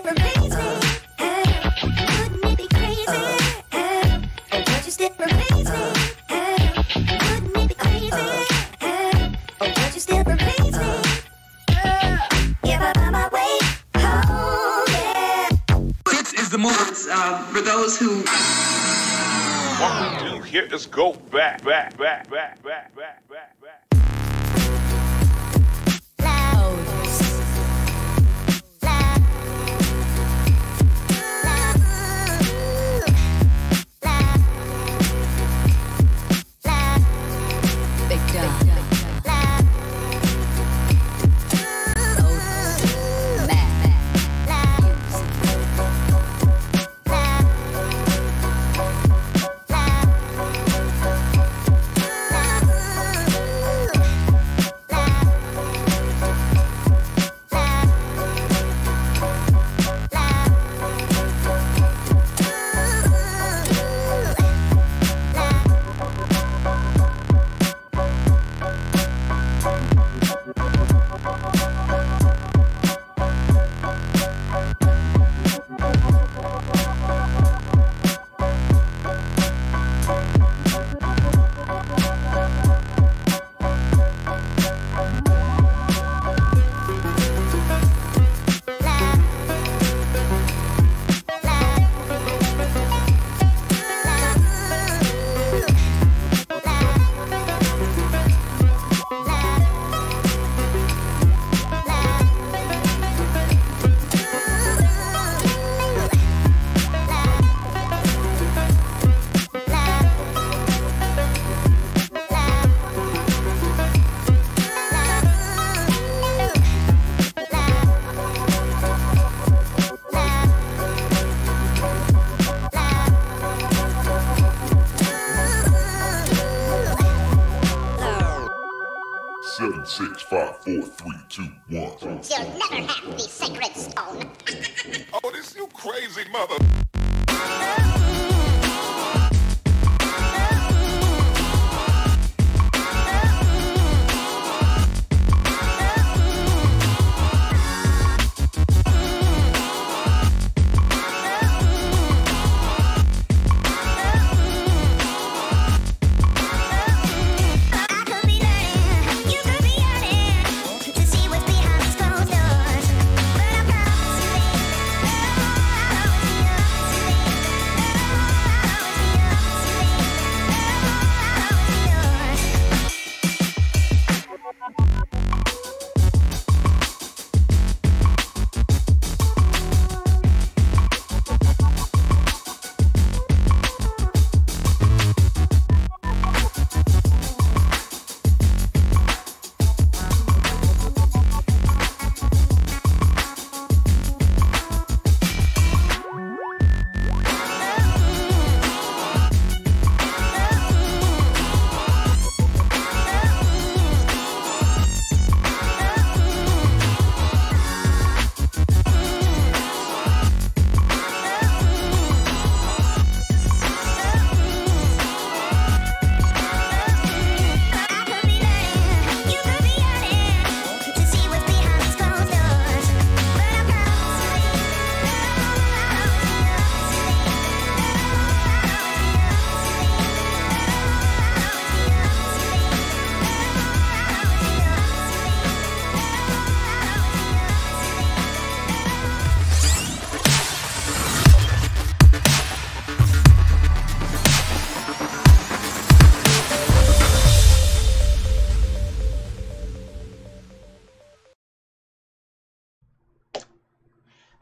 step amaze me? Wouldn't it be crazy? Oh, don't you step amaze me? Wouldn't it be crazy? Oh, don't you step amaze me? If I find my way home, yeah. This is the move for those who. What we do here is go back. Seven, 6, 5, 4, 3, 2, 1. You'll never have the sacred stone. Oh, this you crazy mother.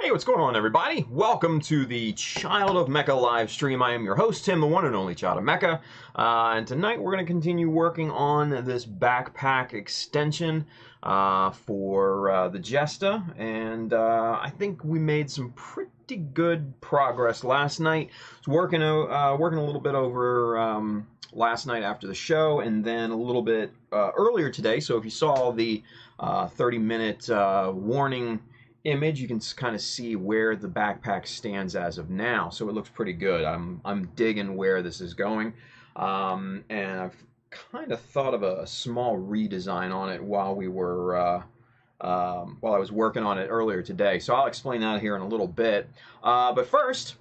Hey, what's going on, everybody? Welcome to the Child of Mecha live stream. I am your host, Tim, the one and only Child of Mecha. And tonight we're going to continue working on this backpack extension for the Jesta. And I think we made some pretty good progress last night. I was working a little bit over last night after the show, and then a little bit earlier today. So if you saw the 30-minute warning image, you can kind of see where the backpack stands as of now. So it looks pretty good. I'm digging where this is going, and I've kind of thought of a small redesign on it while we were while I was working on it earlier today. So I'll explain that here in a little bit. But first,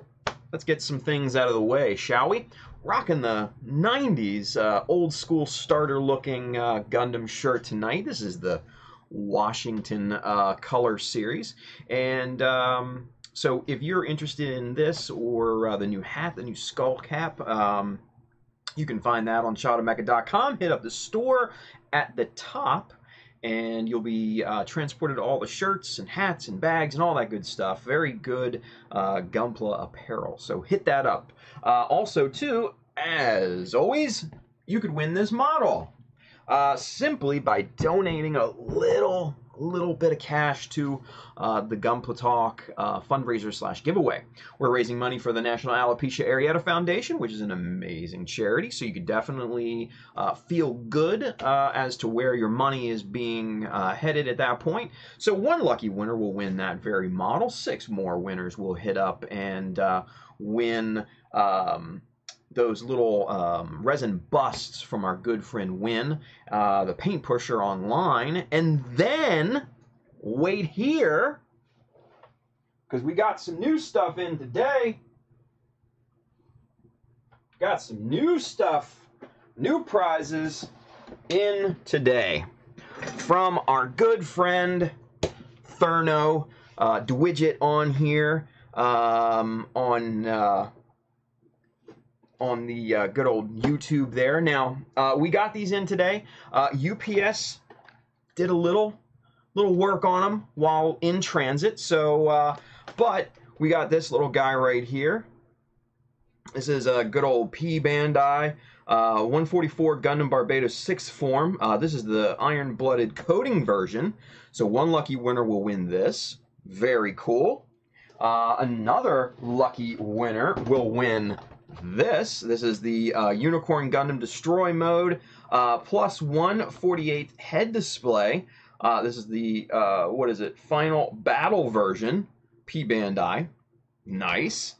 let's get some things out of the way, shall we? Rocking the 90s old school starter looking Gundam shirt tonight. This is the Washington color series. And so if you're interested in this or the new hat, the new skull cap, you can find that on childofmecha.com. Hit up the store at the top, and you'll be transported to all the shirts and hats and bags and all that good stuff. Very good Gunpla apparel. So hit that up. Also, too, as always, you could win this model simply by donating a little bit of cash to the Gunpla Talk fundraiser / giveaway. We're raising money for the National Alopecia Areata Foundation, which is an amazing charity, so you could definitely feel good as to where your money is being headed at that point. So one lucky winner will win that very model. 6 more winners will hit up and win those little resin busts from our good friend Win, the paint pusher online, and then wait here, because we got some new stuff in today. Got some new stuff, new prizes in today from our good friend Thurno. Dwidget on here on the good old YouTube there. Now, we got these in today. UPS did a little work on them while in transit. So, but we got this little guy right here. This is a good old P Bandai 144 Gundam Barbados 6th form. This is the iron-blooded coating version. So one lucky winner will win this. Very cool. Another lucky winner will win this. This is the Unicorn Gundam Destroy mode, plus 1/48 head display. This is the, what is it, final battle version, P Bandai. Nice.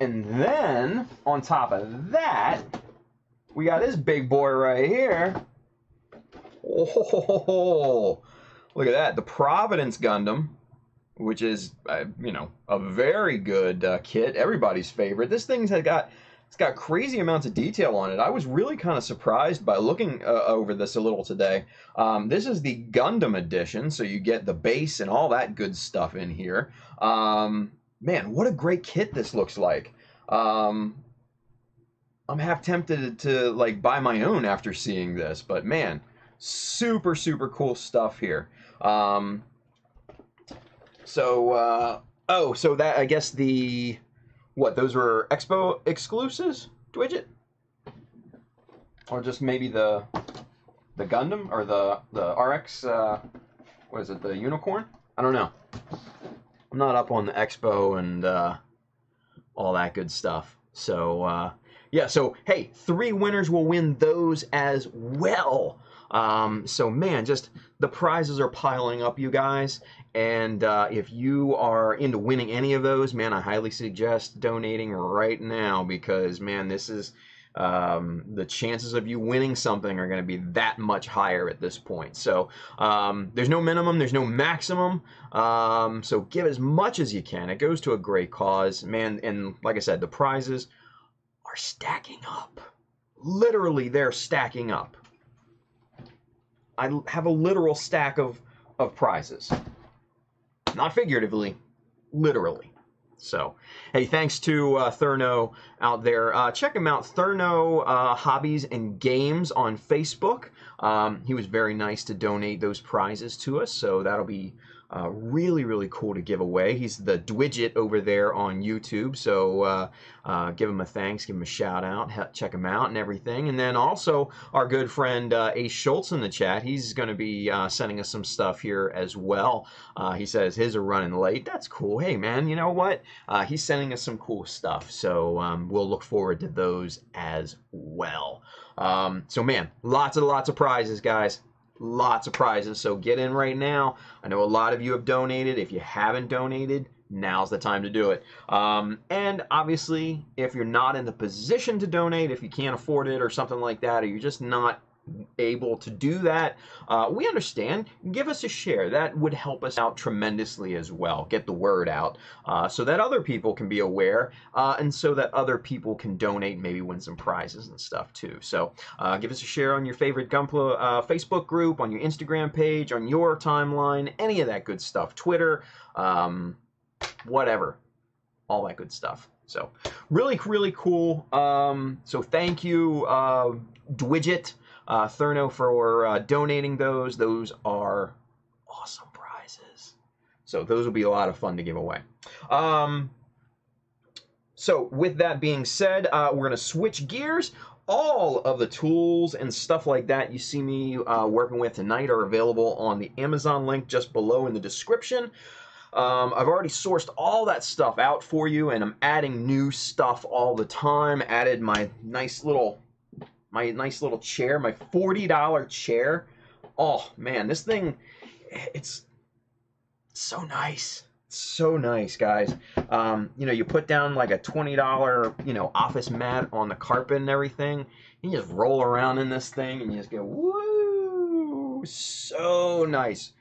And then, on top of that, we got this big boy right here. Oh, look at that. The Providence Gundam, which is, you know, a very good kit. Everybody's favorite. This thing's got crazy amounts of detail on it. I was really kind of surprised by looking over this a little today. This is the Gundam edition, so you get the base and all that good stuff in here. Man, what a great kit this looks like. I'm half tempted to like buy my own after seeing this, but man, super cool stuff here. So that, I guess what, those were Expo exclusives, Dwidget? Or just maybe the Gundam, or the RX, what is it, the Unicorn? I don't know. I'm not up on the Expo and all that good stuff. So, yeah, so, hey, 3 winners will win those as well. So, man, just the prizes are piling up, you guys. And if you are into winning any of those, man, I highly suggest donating right now, because, man, this is the chances of you winning something are going to be that much higher at this point. So there's no minimum, there's no maximum. So give as much as you can. It goes to a great cause, man. And like I said, the prizes are stacking up. Literally, they're stacking up. I have a literal stack of prizes. Not figuratively, literally. So, hey, thanks to Thurno out there. Check him out, Thurno Hobbies and Games on Facebook. He was very nice to donate those prizes to us, so that'll be really cool to give away. He's the Dwidget over there on YouTube, so give him a thanks, give him a shout out, check him out and everything. And then also our good friend Ace Schultz in the chat, he's going to be sending us some stuff here as well. He says his are running late. That's cool. Hey man, you know what? He's sending us some cool stuff, so we'll look forward to those as well. So man, lots of prizes, guys. Lots of prizes, so get in right now. I know a lot of you have donated. If you haven't donated, now's the time to do it. And obviously, if you're not in the position to donate, if you can't afford it or something like that, or you're just not able to do that, we understand. Give us a share. That would help us out tremendously as well. Get the word out so that other people can be aware and so that other people can donate, maybe win some prizes and stuff too. So give us a share on your favorite Gunpla Facebook group, on your Instagram page, on your timeline, any of that good stuff. Twitter, whatever. All that good stuff. So really, really cool. So thank you, Dwidget. Thurno, for donating those. Those are awesome prizes. So those will be a lot of fun to give away. So with that being said, we're going to switch gears. All of the tools and stuff like that you see me working with tonight are available on the Amazon link just below in the description. I've already sourced all that stuff out for you, and I'm adding new stuff all the time. Added my nice little chair, my $40 chair. Oh man, this thing, it's so nice. So nice, guys. You know, you put down like a $20, office mat on the carpet and everything. You just roll around in this thing and you just go, woo! So nice.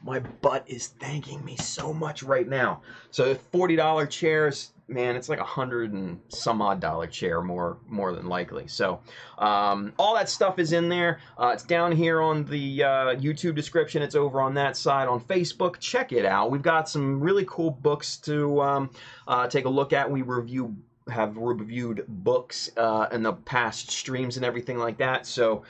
My butt is thanking me so much right now. So $40 chairs, man, it's like $100 and some odd chair, more than likely. So all that stuff is in there. It's down here on the YouTube description. It's over on that side on Facebook. Check it out. We've got some really cool books to take a look at. We have reviewed books in the past streams and everything like that. So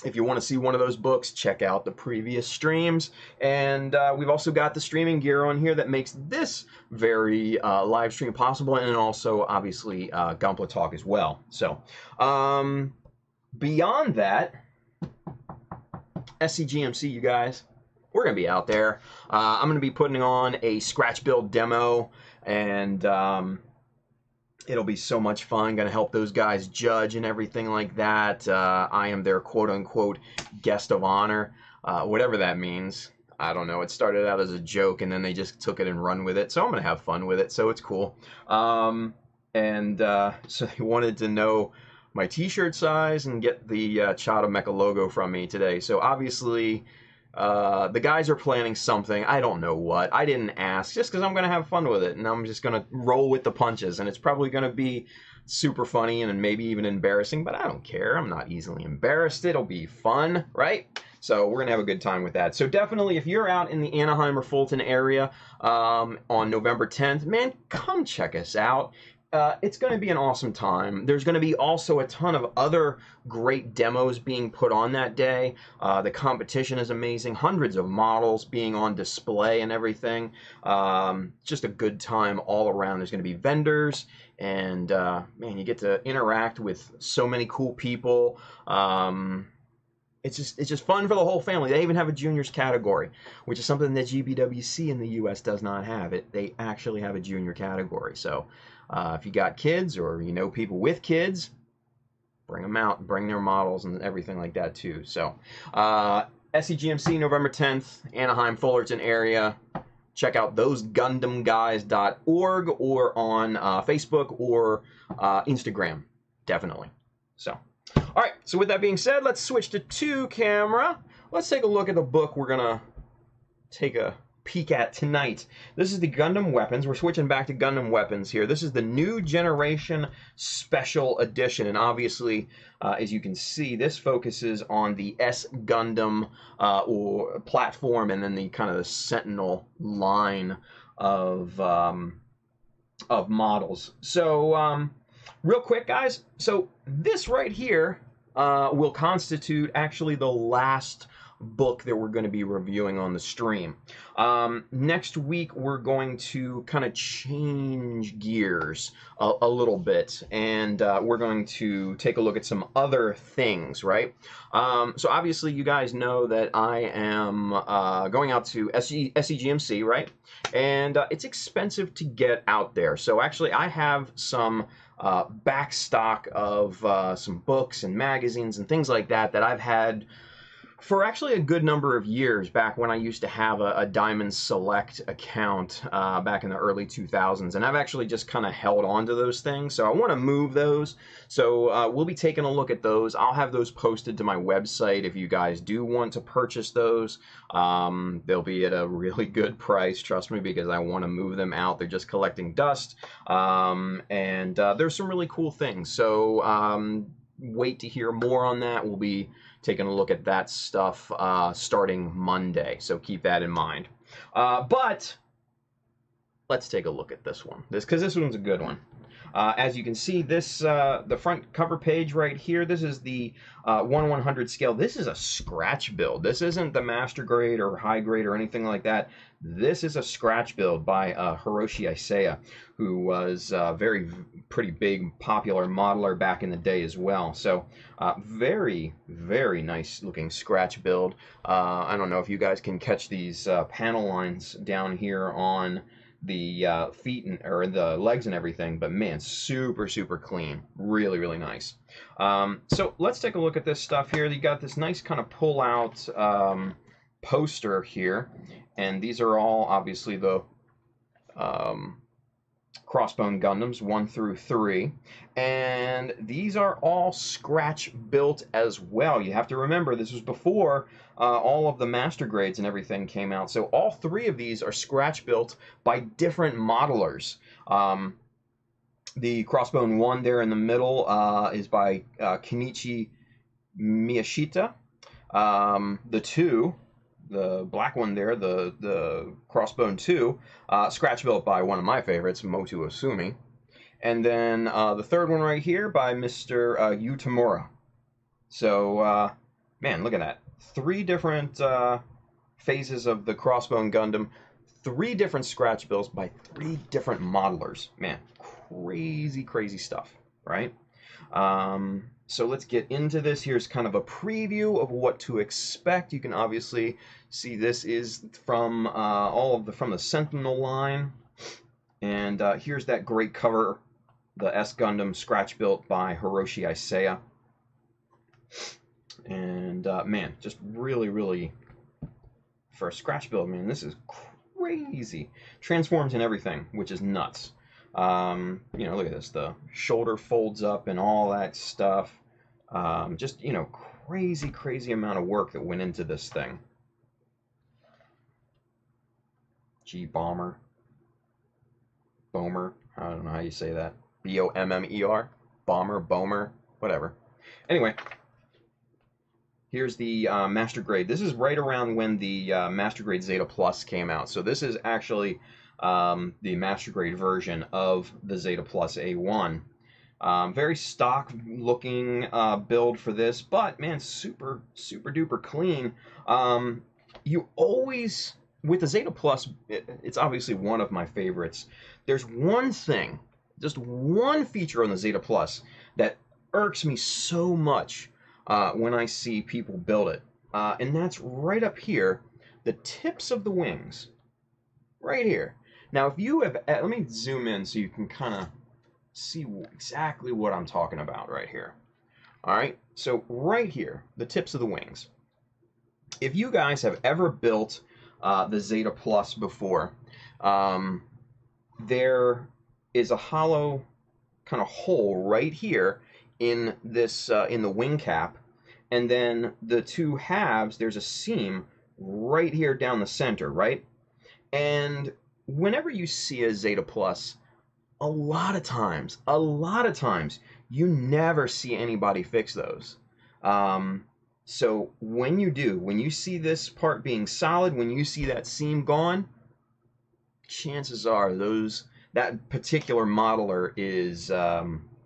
if you want to see one of those books, check out the previous streams. And we've also got the streaming gear on here that makes this very live stream possible, and also obviously Gunpla Talk as well. So beyond that, SCGMC, you guys, we're going to be out there. I'm going to be putting on a scratch build demo, and it'll be so much fun. Going to help those guys judge and everything like that. I am their quote-unquote guest of honor, whatever that means. I don't know. It started out as a joke, and then they just took it and run with it. So I'm going to have fun with it, so it's cool. So they wanted to know my t-shirt size and get the Chada Mecha logo from me today. So obviously the guys are planning something. I don't know what. I didn't ask, just because I'm going to have fun with it, and I'm just going to roll with the punches, and it's probably going to be super funny and maybe even embarrassing, but I don't care. I'm not easily embarrassed. It'll be fun, right? So we're going to have a good time with that. So definitely, if you're out in the Anaheim or Fulton area on November 10th, man, come check us out. It's going to be an awesome time. There's going to be also a ton of other great demos being put on that day. The competition is amazing. Hundreds of models being on display and everything. Just a good time all around. There's going to be vendors, and man, you get to interact with so many cool people. It's just fun for the whole family. They even have a juniors category, which is something that GBWC in the U.S. does not have. They actually have a junior category. So if you got kids or you know people with kids, bring them out, bring their models and everything like that too. So SCGMC November 10th, Anaheim, Fullerton area. Check out thosegundamguys.org or on Facebook or Instagram, definitely. So, all right, so with that being said, let's switch to two camera. Let's take a look at the book we're gonna take a peek at tonight. This is the Gundam Weapons. We're switching back to Gundam Weapons here. This is the New Generation Special Edition, and obviously, as you can see, this focuses on the S Gundam or platform, and then the kind of the Sentinel line of models. So, real quick, guys. So this right here will constitute actually the last book that we're going to be reviewing on the stream. Next week we're going to kind of change gears a little bit, and we're going to take a look at some other things, right? So obviously you guys know that I am going out to SCGMC, right? And it's expensive to get out there. So actually I have some back stock of some books and magazines and things like that that I've had for actually a good number of years back when I used to have a Diamond Select account back in the early 2000s, and I've actually just kind of held on to those things. So I want to move those. So we'll be taking a look at those. I'll have those posted to my website if you guys do want to purchase those. They'll be at a really good price, trust me, because I want to move them out. They're just collecting dust, and there's some really cool things. So wait to hear more on that. We'll be taking a look at that stuff starting Monday, so keep that in mind. But let's take a look at this one, because this one's a good one. As you can see, this the front cover page right here, this is the 1/100 scale. This is a scratch build. This isn't the master grade or high grade or anything like that. This is a scratch build by Hiroshi Isaiah, who was a pretty big popular modeler back in the day as well. So very, very nice looking scratch build. I don't know if you guys can catch these panel lines down here on the feet or the legs and everything, but man, super clean, really nice. So let's take a look at this stuff here. You got this nice kind of pull out poster here, and these are all obviously the Crossbone Gundams 1 through 3, and these are all scratch built as well. You have to remember this was before all of the master grades and everything came out, so all 3 of these are scratch built by different modelers. The Crossbone 1 there in the middle is by Kenichi Miyashita. The 2, the black one there, the Crossbone 2, scratch built by one of my favorites, Motu Osumi. And then the 3rd one right here by Mr. Yu Tamura. So, man, look at that. 3 different phases of the Crossbone Gundam, 3 different scratch builds by 3 different modelers. Man, crazy stuff, right? So let's get into this. Here's kind of a preview of what to expect. You can obviously see this is from from the Sentinel line, and here's that great cover, the S Gundam scratch built by Hiroshi Isaiah. And man, just really for a scratch build, man, this is crazy. Transforms and everything, which is nuts. You know, look at this. The shoulder folds up and all that stuff. Just, you know, crazy amount of work that went into this thing. Bomber. Bomer. I don't know how you say that. B-O-M-M-E-R. Bomer, whatever. Anyway, here's the Master Grade. This is right around when the Master Grade Zeta Plus came out. So this is actually the Master Grade version of the Zeta Plus A1. Very stock looking build for this, but man, super duper clean. You always, with the Zeta Plus, it's obviously one of my favorites. There's one thing, just one feature on the Zeta Plus that irks me so much when I see people build it, and that's right up here, the tips of the wings, right here. Now, if you have, let me zoom in so you can kind of see exactly what I'm talking about right here. All right, so right here, the tips of the wings. If you guys have ever built the Zeta Plus before, there is a hollow kind of hole right here in this in the wing cap, and then the 2 halves, there's a seam right here down the center, right? And whenever you see a Zeta Plus, a lot of times, you never see anybody fix those. So when you do, when you see this part being solid, when you see that seam gone, chances are that particular modeler is,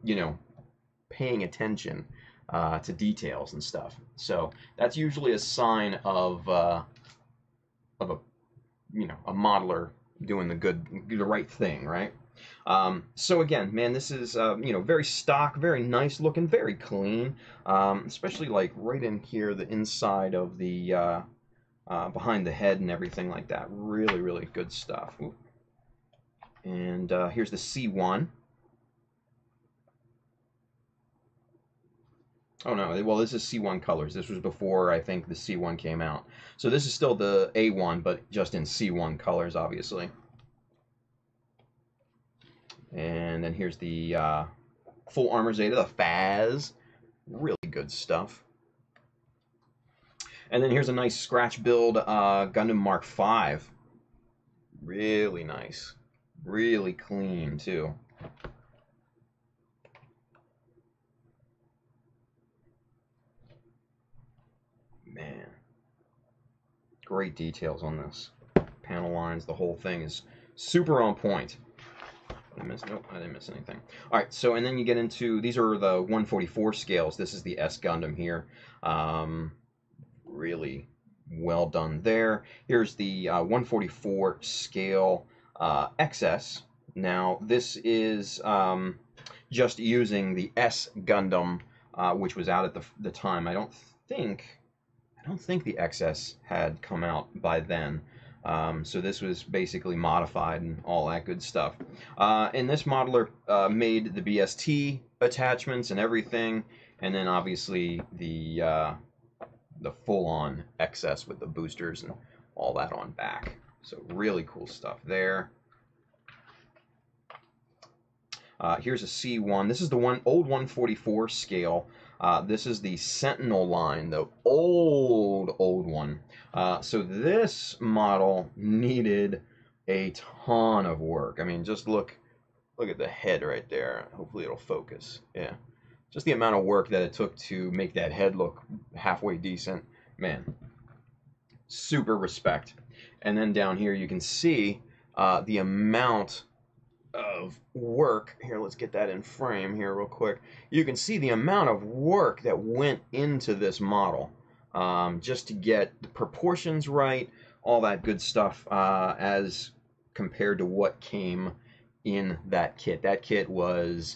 you know, paying attention to details and stuff. So that's usually a sign of a, you know, a modeler doing the right thing, right? So again, man, this is, you know, very stock, very nice looking, very clean, especially like right in here, the inside of the, behind the head and everything like that. Really good stuff. Ooh. And here's the C1. Oh no, well this is C1 colors. This was before I think the C1 came out. So this is still the A1, but just in C1 colors, obviously. And then here's the full armor Zeta, the Faz. Really good stuff. And then here's a nice scratch build Gundam Mark V. Really nice. Really clean, too. Man. Great details on this. Panel lines, the whole thing is super on point. Nope, I didn't miss anything. All right, so and then you get into, these are the 144 scales. This is the S Gundam here. Really well done there. Here's the 144 scale XS. Now, this is just using the S Gundam, which was out at the time. I don't think the XS had come out by then. So this was basically modified and all that good stuff. And this modeler made the BST attachments and everything, and then obviously the full-on XS with the boosters and all that on back. So really cool stuff there. Here's a C1. This is the old 144 scale. This is the Sentinel line, the old one. So this model needed a ton of work. I mean, just look at the head right there. Hopefully it'll focus. Yeah. Just the amount of work that it took to make that head look halfway decent. Man, super respect. And then down here you can see the amount of work. Here, let's get that in frame here real quick. You can see the amount of work that went into this model just to get the proportions right, all that good stuff, as compared to what came in that kit. That kit was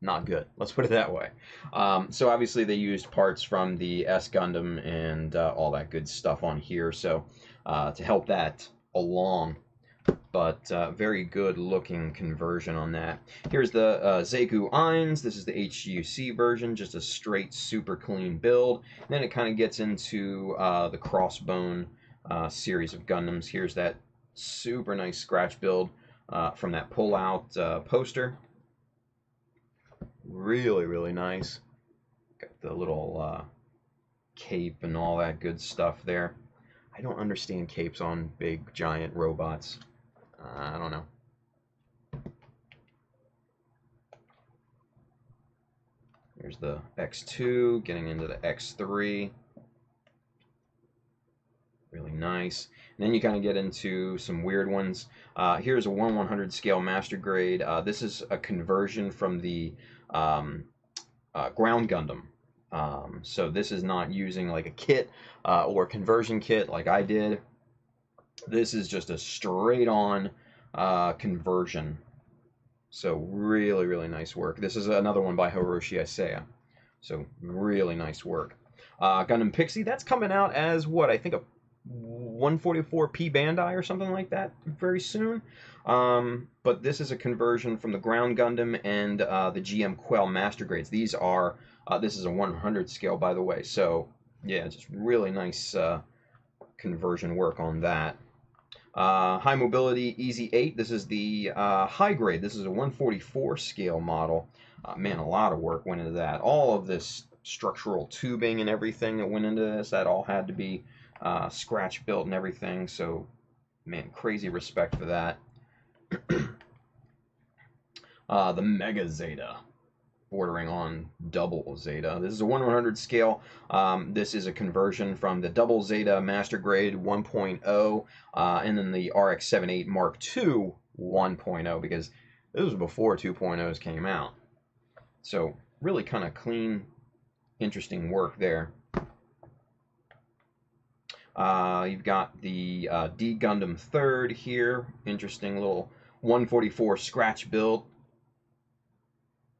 not good. Let's put it that way. So obviously they used parts from the S Gundam and all that good stuff on here, so to help that along. But very good looking conversion on that. Here's the Zeku Eins. This is the HUC version, just a straight super clean build. And then it kind of gets into the Crossbone series of Gundams. Here's that super nice scratch build from that pull-out poster. Really, really nice. Got the little cape and all that good stuff there. I don't understand capes on big, giant robots. I don't know. Here's the X2, getting into the X3. Really nice. And then you kind of get into some weird ones. Here's a 1/100 scale master grade. This is a conversion from the Ground Gundam. So this is not using like a kit or a conversion kit like I did. This is just a straight on conversion. So really, really nice work. This is another one by Hiroshi Isaya. So really nice work. Gundam Pixie, that's coming out as what? I think a 144p Bandai or something like that very soon. But this is a conversion from the Ground Gundam and the GM Quell Master Grades. These are, this is a 100 scale, by the way. So yeah, just really nice conversion work on that. High Mobility Easy 8. This is the high grade. This is a 144 scale model. Man, a lot of work went into that. All of this structural tubing and everything that went into this, that all had to be scratch built and everything. So, man, crazy respect for that. The Mega Zeta, bordering on double Zeta. This is a 1/100 scale. This is a conversion from the double Zeta Master Grade 1.0 and then the RX-78 Mark II 1.0, because this was before 2.0s came out. So really kind of clean, interesting work there. You've got the D Gundam 3rd here. Interesting little 144 scratch build.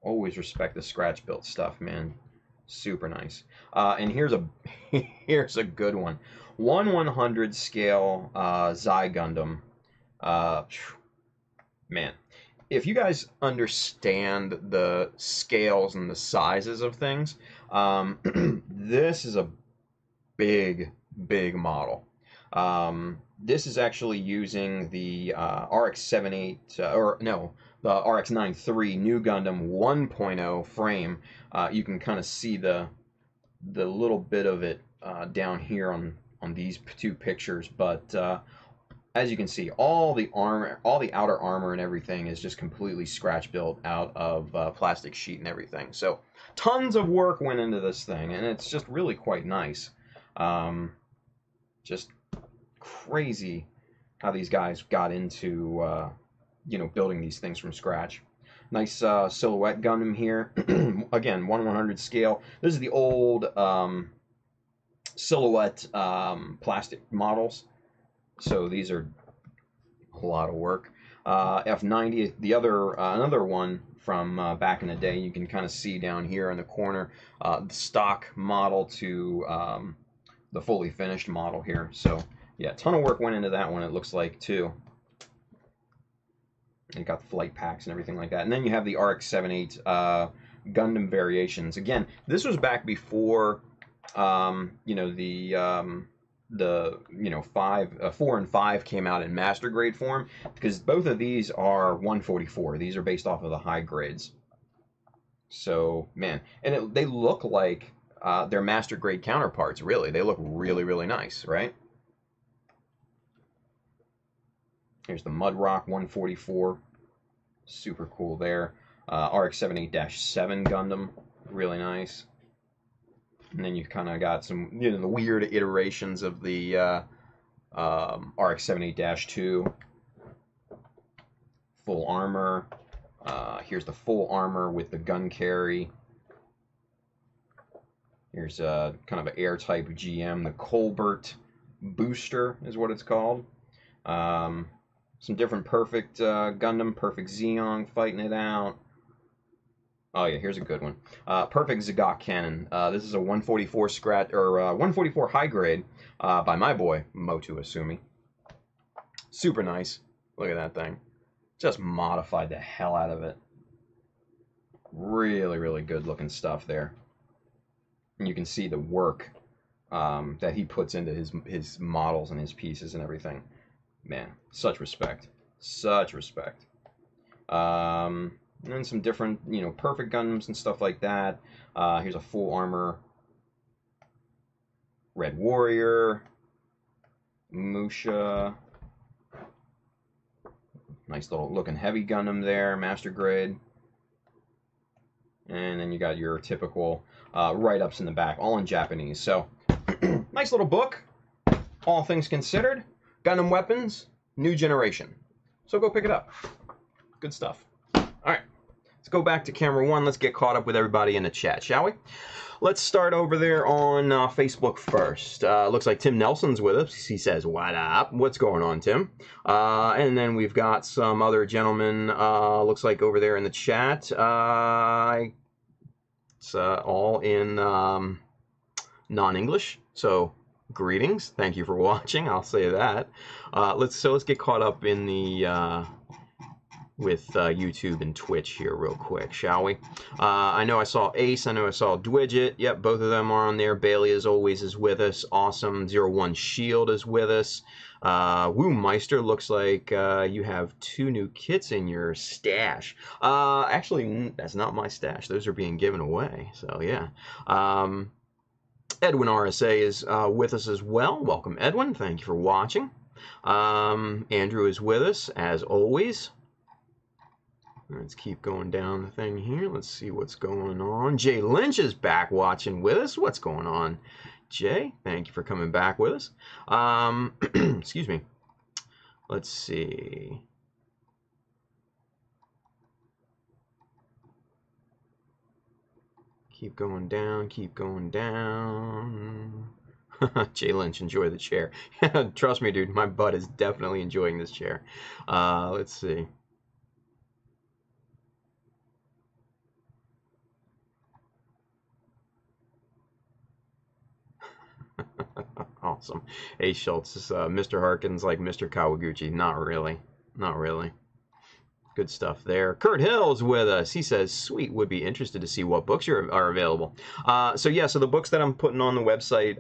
Always respect the scratch built stuff, man. Super nice. And here's a here's a good one. 1/100 scale Zai Gundam. Man, if you guys understand the scales and the sizes of things, this is a big model. This is actually using the RX-78, the RX-93 New Gundam 1.0 frame. You can kind of see the little bit of it down here on these two pictures, but as you can see, all the armor, all the outer armor and everything is just completely scratch built out of plastic sheet and everything. So tons of work went into this thing, and it's just really quite nice. Just crazy how these guys got into building these things from scratch. Nice silhouette Gundam here. Again, 1/100 scale. This is the old silhouette plastic models. So these are a lot of work. F90, the other another one from back in the day. You can kind of see down here in the corner the stock model to the fully finished model here. So yeah, a ton of work went into that one, it looks like, too. And got the flight packs and everything like that. And then you have the RX-78 Gundam variations. Again, this was back before the 4 and 5 came out in master grade form, because both of these are 144. These are based off of the high grades. So, man, and they look like their master grade counterparts, really. They look really nice, right? Here's the Mudrock 144. Super cool there. RX-78-7 Gundam. Really nice. And then you've kind of got some, the weird iterations of the RX-78-2. Full armor. Here's the full armor with the gun carry. Here's kind of an air-type GM. The Colbert Booster is what it's called. Some different Perfect Gundam, Perfect Zeong fighting it out. Oh yeah, here's a good one. Perfect Zagok Cannon. This is a 144 144 high grade by my boy Motu Asumi. Super nice. Look at that thing. Just modified the hell out of it. Really good looking stuff there. And you can see the work that he puts into his models and his pieces and everything. Man, such respect. Such respect. And then some different, Perfect Gundams and stuff like that. Here's a full armor Red Warrior. Musha. Nice little looking heavy Gundam there, master grade. And then you got your typical write-ups in the back, all in Japanese. So, nice little book, all things considered. Gundam Weapons, New Generation. So go pick it up. Good stuff. All right, let's go back to camera one. Let's get caught up with everybody in the chat, shall we? Let's start over there on Facebook first. Looks like Tim Nelson's with us. He says, what up? What's going on, Tim? And then we've got some other gentlemen, looks like over there in the chat. It's all in non-English, so greetings. Thank you for watching. I'll say that. Let's get caught up in the with YouTube and Twitch here real quick, shall we? I know I saw Ace. I know I saw Dwidget. Yep, both of them are on there. Bailey, as always, is with us. Awesome. 01 Shield is with us. Woo Meister, looks like you have 2 new kits in your stash. Actually, that's not my stash. Those are being given away. So, yeah. Edwin RSA is with us as well. Welcome, Edwin. Thank you for watching. Andrew is with us, as always. Let's keep going down the thing here. Let's see what's going on. Jay Lynch is back watching with us. What's going on, Jay? Thank you for coming back with us. Excuse me. Let's see. Keep going down, keep going down. Jay Lynch, enjoy the chair. Trust me, dude, my butt is definitely enjoying this chair. Let's see. Awesome. Hey, Schultz, Mr. Harkins like Mr. Kawaguchi. Not really. Not really. Good stuff there. Kurt Hill's with us. He says, sweet, would be interested to see what books are available. So the books that I'm putting on the website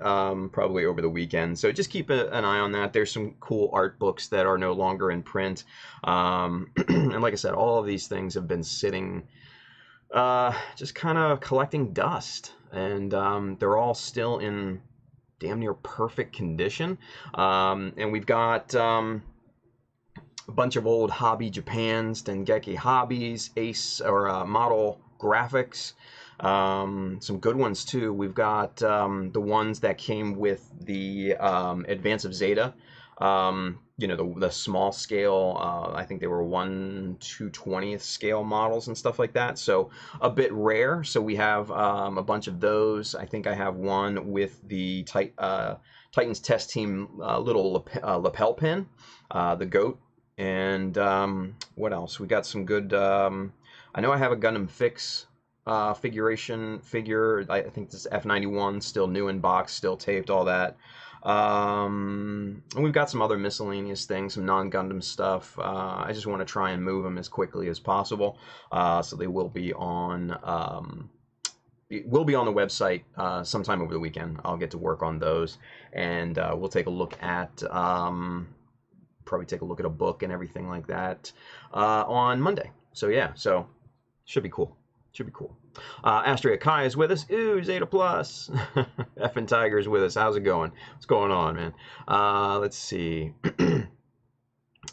probably over the weekend. So just keep an eye on that. There's some cool art books that are no longer in print. And like I said, all of these things have been sitting, just kind of collecting dust. And they're all still in damn near perfect condition. And we've got... a bunch of old Hobby Japans, Dengeki Hobbies, Ace or Model Graphics, some good ones too. We've got the ones that came with the Advance of Zeta, the small scale. I think they were 1/220th scale models and stuff like that. So a bit rare. So we have a bunch of those. I think I have one with the Titans Test Team little lapel pin, the goat. And what else? We got some good. I know I have a Gundam Fix figure. I think this is F91, still new in box, still taped, all that. And we've got some other miscellaneous things, some non-Gundam stuff. I just want to try and move them as quickly as possible, so they will be on. Will be on the website sometime over the weekend. I'll get to work on those, and we'll take a look at. Probably take a look at a book and everything like that on Monday. So yeah, so should be cool. Should be cool. Astria Kai is with us. Ooh, Zeta Plus. Effin' Tiger's with us. How's it going? What's going on, man? Let's see.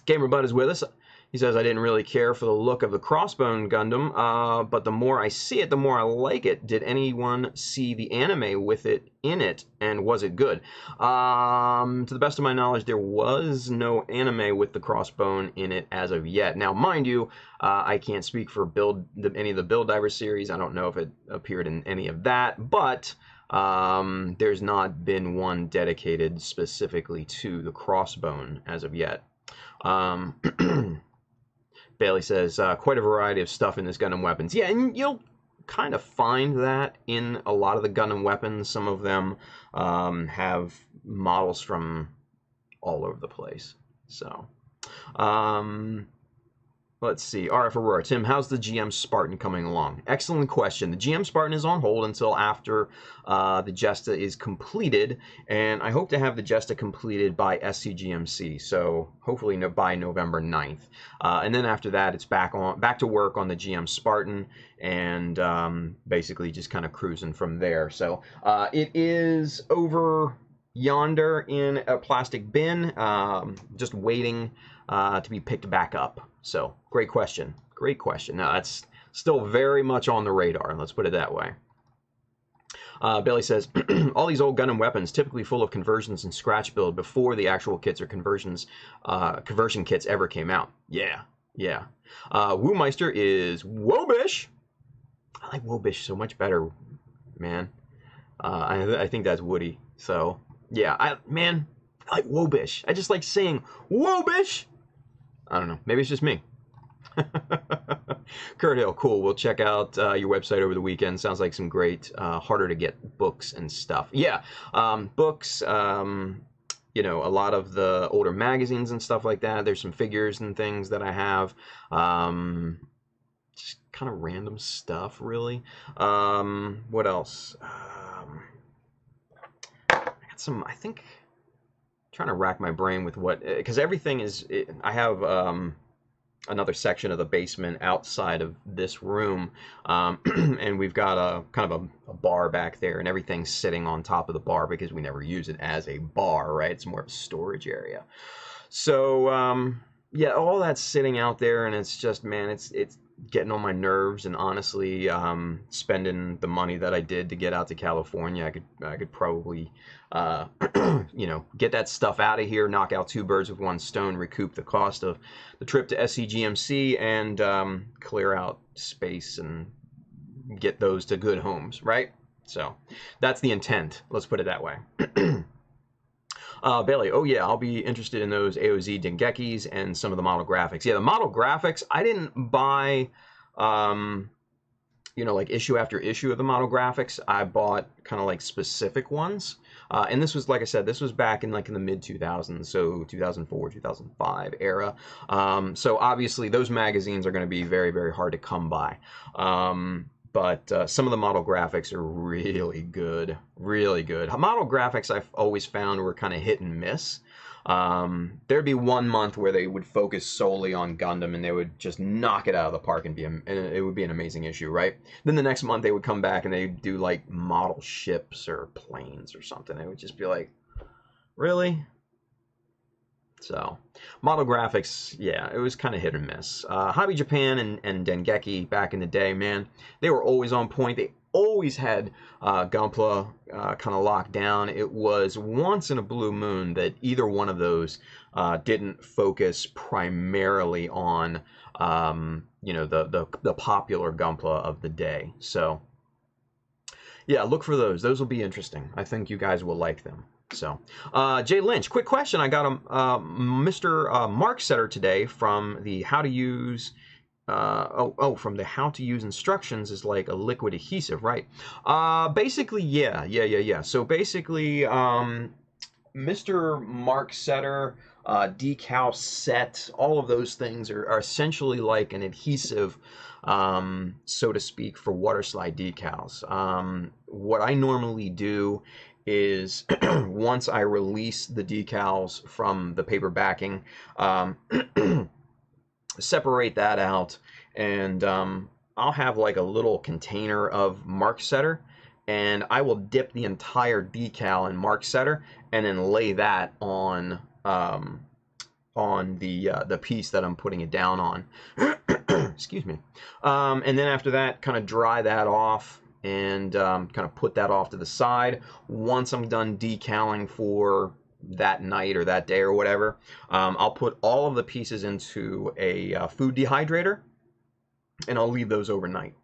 Gamer Bud is with us. He says, I didn't really care for the look of the Crossbone Gundam, but the more I see it, the more I like it. Did anyone see the anime with it in it, and was it good? To the best of my knowledge, there was no anime with the Crossbone in it as of yet. Now, mind you, I can't speak for any of the Build Diver series. I don't know if it appeared in any of that, but there's not been one dedicated specifically to the Crossbone as of yet. Bailey says, quite a variety of stuff in this Gundam weapons. Yeah, and you'll kind of find that in a lot of the Gundam weapons. Some of them have models from all over the place. So, let's see. RF Aurora. Tim, how's the GM Spartan coming along? Excellent question. The GM Spartan is on hold until after the Jesta is completed, and I hope to have the Jesta completed by SCGMC, so hopefully by November 9th. And then after that, it's back to work on the GM Spartan, and basically just kind of cruising from there. So it is over yonder in a plastic bin, just waiting to be picked back up. So, great question. Great question. Now, that's still very much on the radar, let's put it that way. Bailey says, all these old Gundam weapons typically full of conversions and scratch build before the actual kits or conversion kits ever came out. Yeah, yeah. Woomeister is Wobish. I like Wobish so much better, man. I think that's Woody. So, yeah, I like Wobish. I just like saying Wobish. I don't know. Maybe it's just me. Kurt Hill, cool. We'll check out your website over the weekend. Sounds like some great, harder to get books and stuff. Yeah, books, a lot of the older magazines and stuff like that. There's some figures and things that I have. Just kind of random stuff, really. What else? I got some, I think... trying to rack my brain with what, because everything is, I have another section of the basement outside of this room, and we've got a kind of a bar back there, and everything's sitting on top of the bar because we never use it as a bar, right? It's more of a storage area. So yeah, all that's sitting out there, and it's just, man, it's getting on my nerves. And honestly, spending the money that I did to get out to California, I could probably get that stuff out of here, knock out 2 birds with 1 stone, recoup the cost of the trip to SCGMC, and clear out space and get those to good homes, right? So that's the intent, let's put it that way. Bailey, oh yeah, I'll be interested in those AOZ Dengekis and some of the model graphics. Yeah, the model graphics, I didn't buy, like issue after issue of the model graphics. I bought kind of like specific ones. And this was, like I said, this was back in like in the mid 2000s, so 2004, 2005 era. So obviously those magazines are going to be very, very hard to come by. But some of the model graphics are really good, really good. Model graphics I've always found were kind of hit and miss. There'd be one month where they would focus solely on Gundam and they would just knock it out of the park and it would be an amazing issue, right? Then the next month they would come back and they'd do like model ships or planes or something. It would just be like, really? So, model graphics, yeah, it was kind of hit or miss. Hobby Japan and Dengeki back in the day, man, they were always on point. They always had Gunpla kind of locked down. It was once in a blue moon that either one of those didn't focus primarily on, you know, the popular Gunpla of the day. So, yeah, look for those. Those will be interesting. I think you guys will like them. So, Jay Lynch, quick question. I got Mr. Mark Setter today from the how to use, from the how to use instructions is like a liquid adhesive, right? Basically, yeah. So basically, Mr. Mark Setter, decal set, all of those things are essentially like an adhesive, so to speak, for water slide decals. What I normally do is once I release the decals from the paper backing, separate that out, and I'll have like a little container of Mark Setter, and I will dip the entire decal in Mark Setter and then lay that on the piece that I'm putting it down on. Excuse me. And then after that, kind of dry that off and kind of put that off to the side. Once I'm done decaling for that night or that day or whatever, I'll put all of the pieces into a food dehydrator and I'll leave those overnight.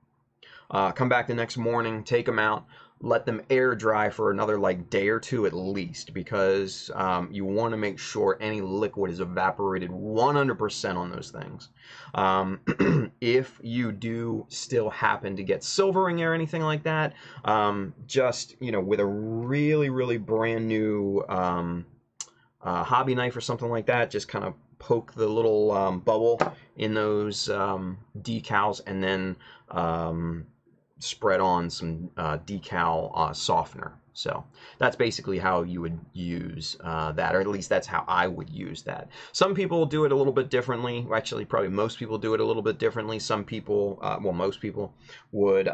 Come back the next morning, take them out, let them air dry for another like day or two at least, because you want to make sure any liquid is evaporated 100% on those things. If you do still happen to get silvering or anything like that, just, you know, with a really, really brand new hobby knife or something like that, just kind of poke the little bubble in those decals and then spread on some decal softener. So that's basically how you would use that, or at least that's how I would use that. Some people do it a little bit differently. Actually, probably most people do it a little bit differently. Some people, well, most people would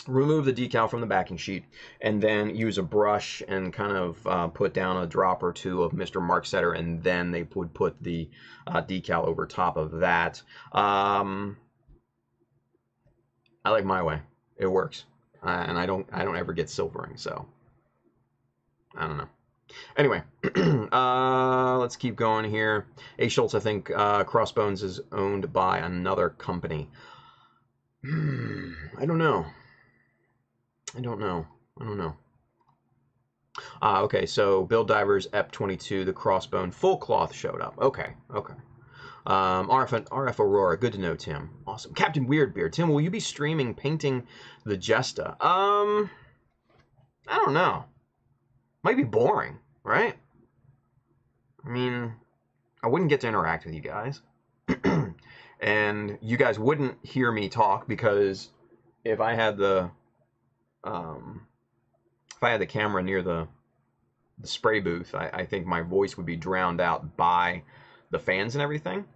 remove the decal from the backing sheet and then use a brush and kind of put down a drop or two of Mr. Mark Setter, and then they would put the decal over top of that. I like my way. It works. And I don't ever get silvering, so I don't know. Anyway, let's keep going here. A. Schultz, I think Crossbones is owned by another company. I don't know. Okay, so Bill Divers, EP22, the Crossbone full cloth showed up. Okay. RF Aurora, good to know, Tim. Awesome. Captain Weirdbeard, Tim, will you be streaming painting the Jesta? I don't know. Might be boring, right? I mean, I wouldn't get to interact with you guys. And you guys wouldn't hear me talk, because if I had the camera near the spray booth, I think my voice would be drowned out by the fans and everything.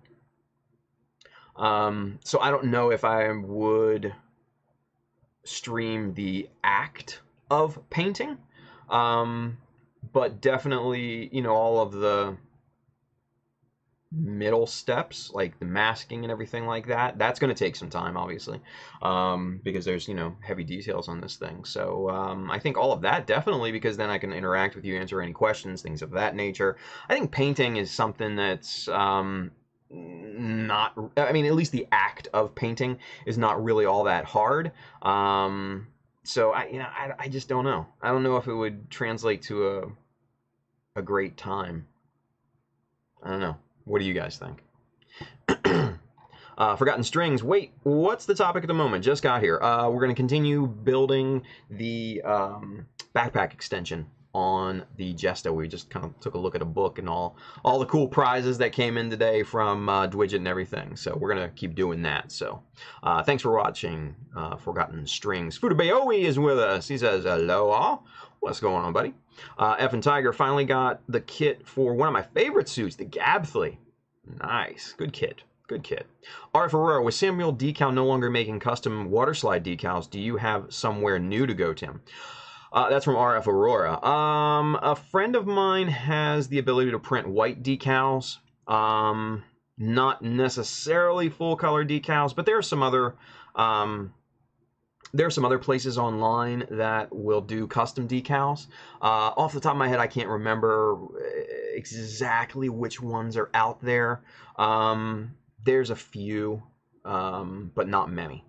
So I don't know if I would stream the act of painting, but definitely, you know, all of the middle steps, like the masking and everything like that, that's going to take some time, obviously, because there's, you know, heavy details on this thing. So I think all of that definitely, because then I can interact with you, answer any questions, things of that nature. I think painting is something that's not, I mean, at least the act of painting is not really all that hard. So I just don't know. I don't know if it would translate to a great time. I don't know. What do you guys think? Forgotten Strings. Wait, what's the topic at the moment? Just got here. We're going to continue building the backpack extension on the Jesta. We just kind of took a look at a book and all the cool prizes that came in today from Dwidget and everything. So we're gonna keep doing that. So thanks for watching Forgotten Strings. Fudabayoe is with us. He says hello. What's going on, buddy? F and Tiger finally got the kit for one of my favorite suits, the Gabthley. Nice, good kit. Good kit. RF Aurora, with Samuel Decal no longer making custom water slide decals, do you have somewhere new to go, Tim? That's from RF Aurora. A friend of mine has the ability to print white decals. Not necessarily full color decals, but there are some other places online that will do custom decals. Off the top of my head, I can't remember exactly which ones are out there. There's a few, but not many.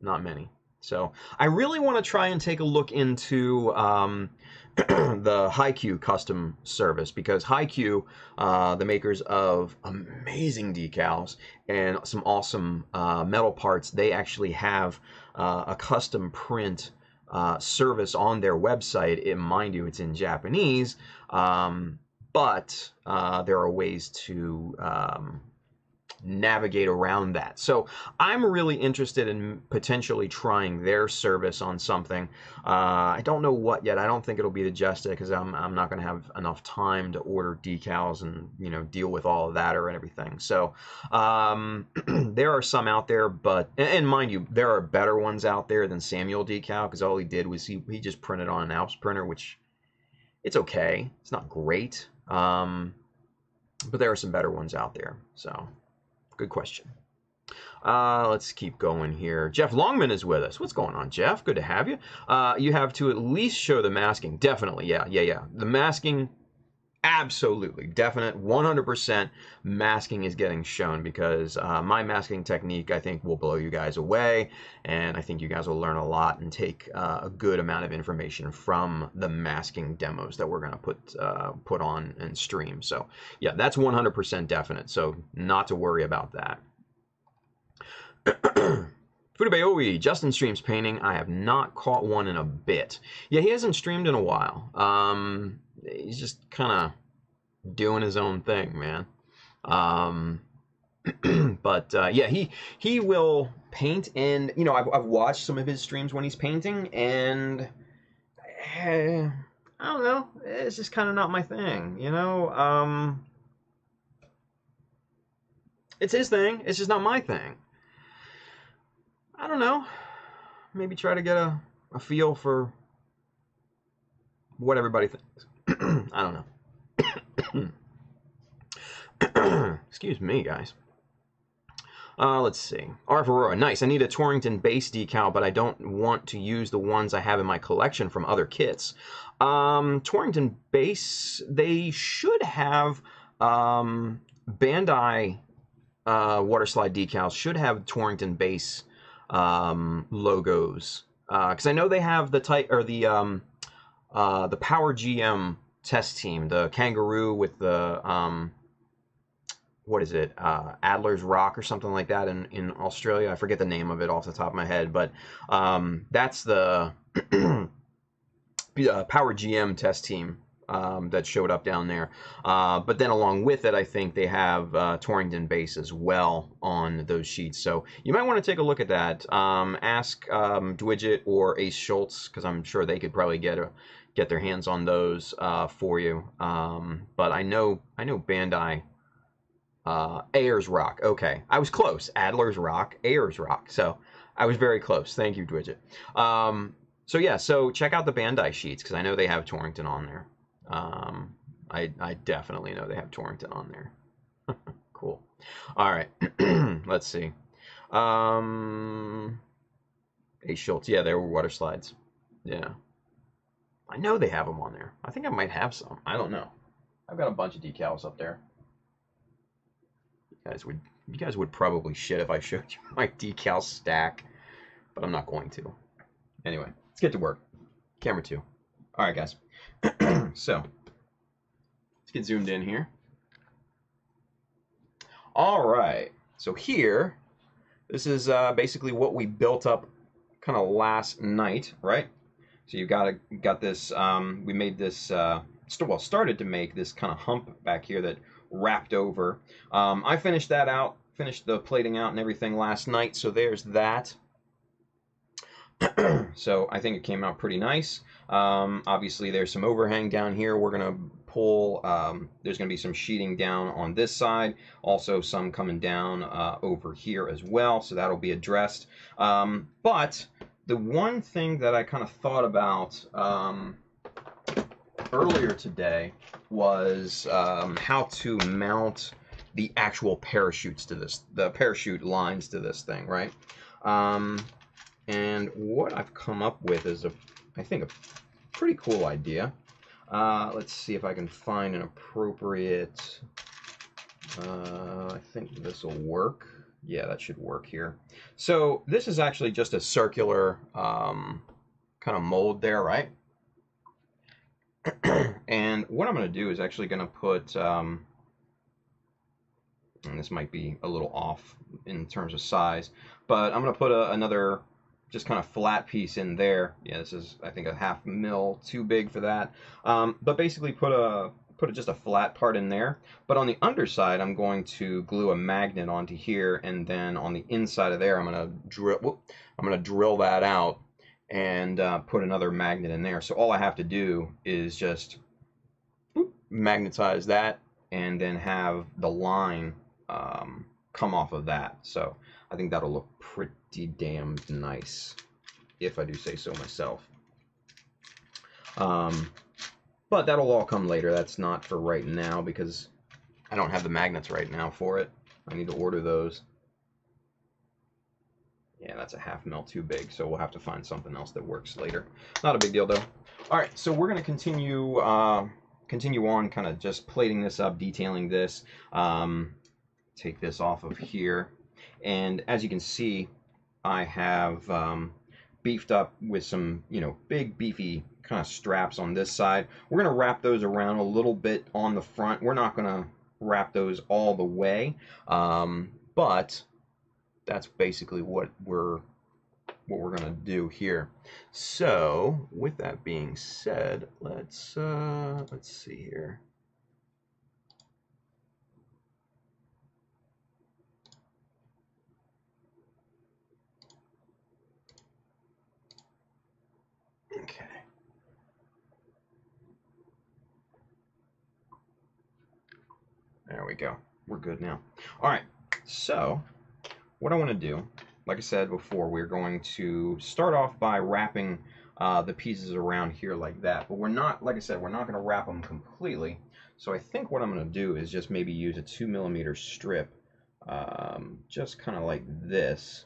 Not many. So I really want to try and take a look into the HiQ custom service, because HiQ, the makers of amazing decals and some awesome metal parts, they actually have a custom print service on their website. Mind you, it's in Japanese, but there are ways to navigate around that. So I'm really interested in potentially trying their service on something. I don't know what yet. I don't think it'll be the Jesta, because I'm not going to have enough time to order decals and, you know, deal with all of that or everything. So there are some out there, but, and mind you, there are better ones out there than Samuel Decal, because all he did was he just printed on an Alps printer, which it's okay. It's not great. But there are some better ones out there. So good question. Let's keep going here. Jeff Longman is with us. What's going on, Jeff? Good to have you. You have to at least show the masking. Definitely, yeah. The masking, absolutely, definite, 100% masking is getting shown, because my masking technique, I think, will blow you guys away, and I think you guys will learn a lot and take a good amount of information from the masking demos that we're going to put on and stream. So yeah, that's 100% definite, so not to worry about that. Fudabayoe, Justin streams painting. I have not caught one in a bit. Yeah, he hasn't streamed in a while. He's just kind of doing his own thing, man. But yeah, he will paint, and you know, I've watched some of his streams when he's painting, and I don't know, it's just kind of not my thing, you know. It's his thing, it's just not my thing. I don't know. Maybe try to get a feel for what everybody thinks. I don't know. Excuse me, guys. Let's see. RF Aurora, nice. I need a Torrington base decal, but I don't want to use the ones I have in my collection from other kits. Torrington base, they should have Bandai water slide decals should have Torrington base logos, because I know they have the Power GM test team, the kangaroo with the what is it, Adler's Rock or something like that in Australia. I forget the name of it off the top of my head, but that's the Power GM test team that showed up down there. But then along with it, I think they have Torrington base as well on those sheets. So you might want to take a look at that. Ask Dwidget or Ace Schultz, because I'm sure they could probably get their hands on those for you. But I know Bandai. Ayers Rock. Okay, I was close. Adler's Rock, Ayers Rock. So I was very close. Thank you, Dwidget. So yeah, so check out the Bandai sheets, because I know they have Torrington on there. I definitely know they have Torrington on there. Cool. All right. Let's see. A Schultz. Yeah, there were water slides. Yeah. I know they have them on there. I think I might have some. I don't know. I've got a bunch of decals up there. You guys would probably shit if I showed you my decal stack, but I'm not going to. Anyway, let's get to work. Camera 2. All right, guys. So let's get zoomed in here. All right. So here, this is basically what we built up kind of last night, right? So you've got this. We made this. Started to make this kind of hump back here that wrapped over. I finished that out. Finished the plating out and everything last night. So there's that. So I think it came out pretty nice. Obviously, there's some overhang down here. We're gonna pull. There's gonna be some sheeting down on this side. Also, some coming down over here as well. So that'll be addressed. But the one thing that I kind of thought about earlier today was how to mount the actual parachutes to this, the parachute lines to this thing, right? And what I've come up with is I think a pretty cool idea. Let's see if I can find an appropriate, I think this will work. Yeah, that should work here. So this is actually just a circular kind of mold there, right? And what I'm going to do is actually going to put, and this might be a little off in terms of size, but I'm going to put another just kind of flat piece in there. Yeah, this is, I think, a 1/2 mil too big for that. But basically put just a flat part in there. But on the underside, I'm going to glue a magnet onto here, and then on the inside of there, I'm going to drill that out and put another magnet in there. So all I have to do is just magnetize that and then have the line come off of that. So I think that'll look pretty damn nice, if I do say so myself. But that'll all come later. That's not for right now because I don't have the magnets right now for it. I need to order those. Yeah, that's a 1/2 mil too big, so we'll have to find something else that works later. Not a big deal though. All right, so we're going to continue on kind of just plating this up, detailing this. Take this off of here. And as you can see, I have beefed up with some, big beefy kind of straps on this side. We're going to wrap those around a little bit on the front. We're not going to wrap those all the way, but that's basically what we're going to do here. So with that being said, let's see here. Okay. There we go. We're good now. All right. So what I want to do, like I said before, we're going to start off by wrapping the pieces around here like that. But we're not, like I said, we're not going to wrap them completely. So I think what I'm going to do is just maybe use a 2mm strip, just kind of like this.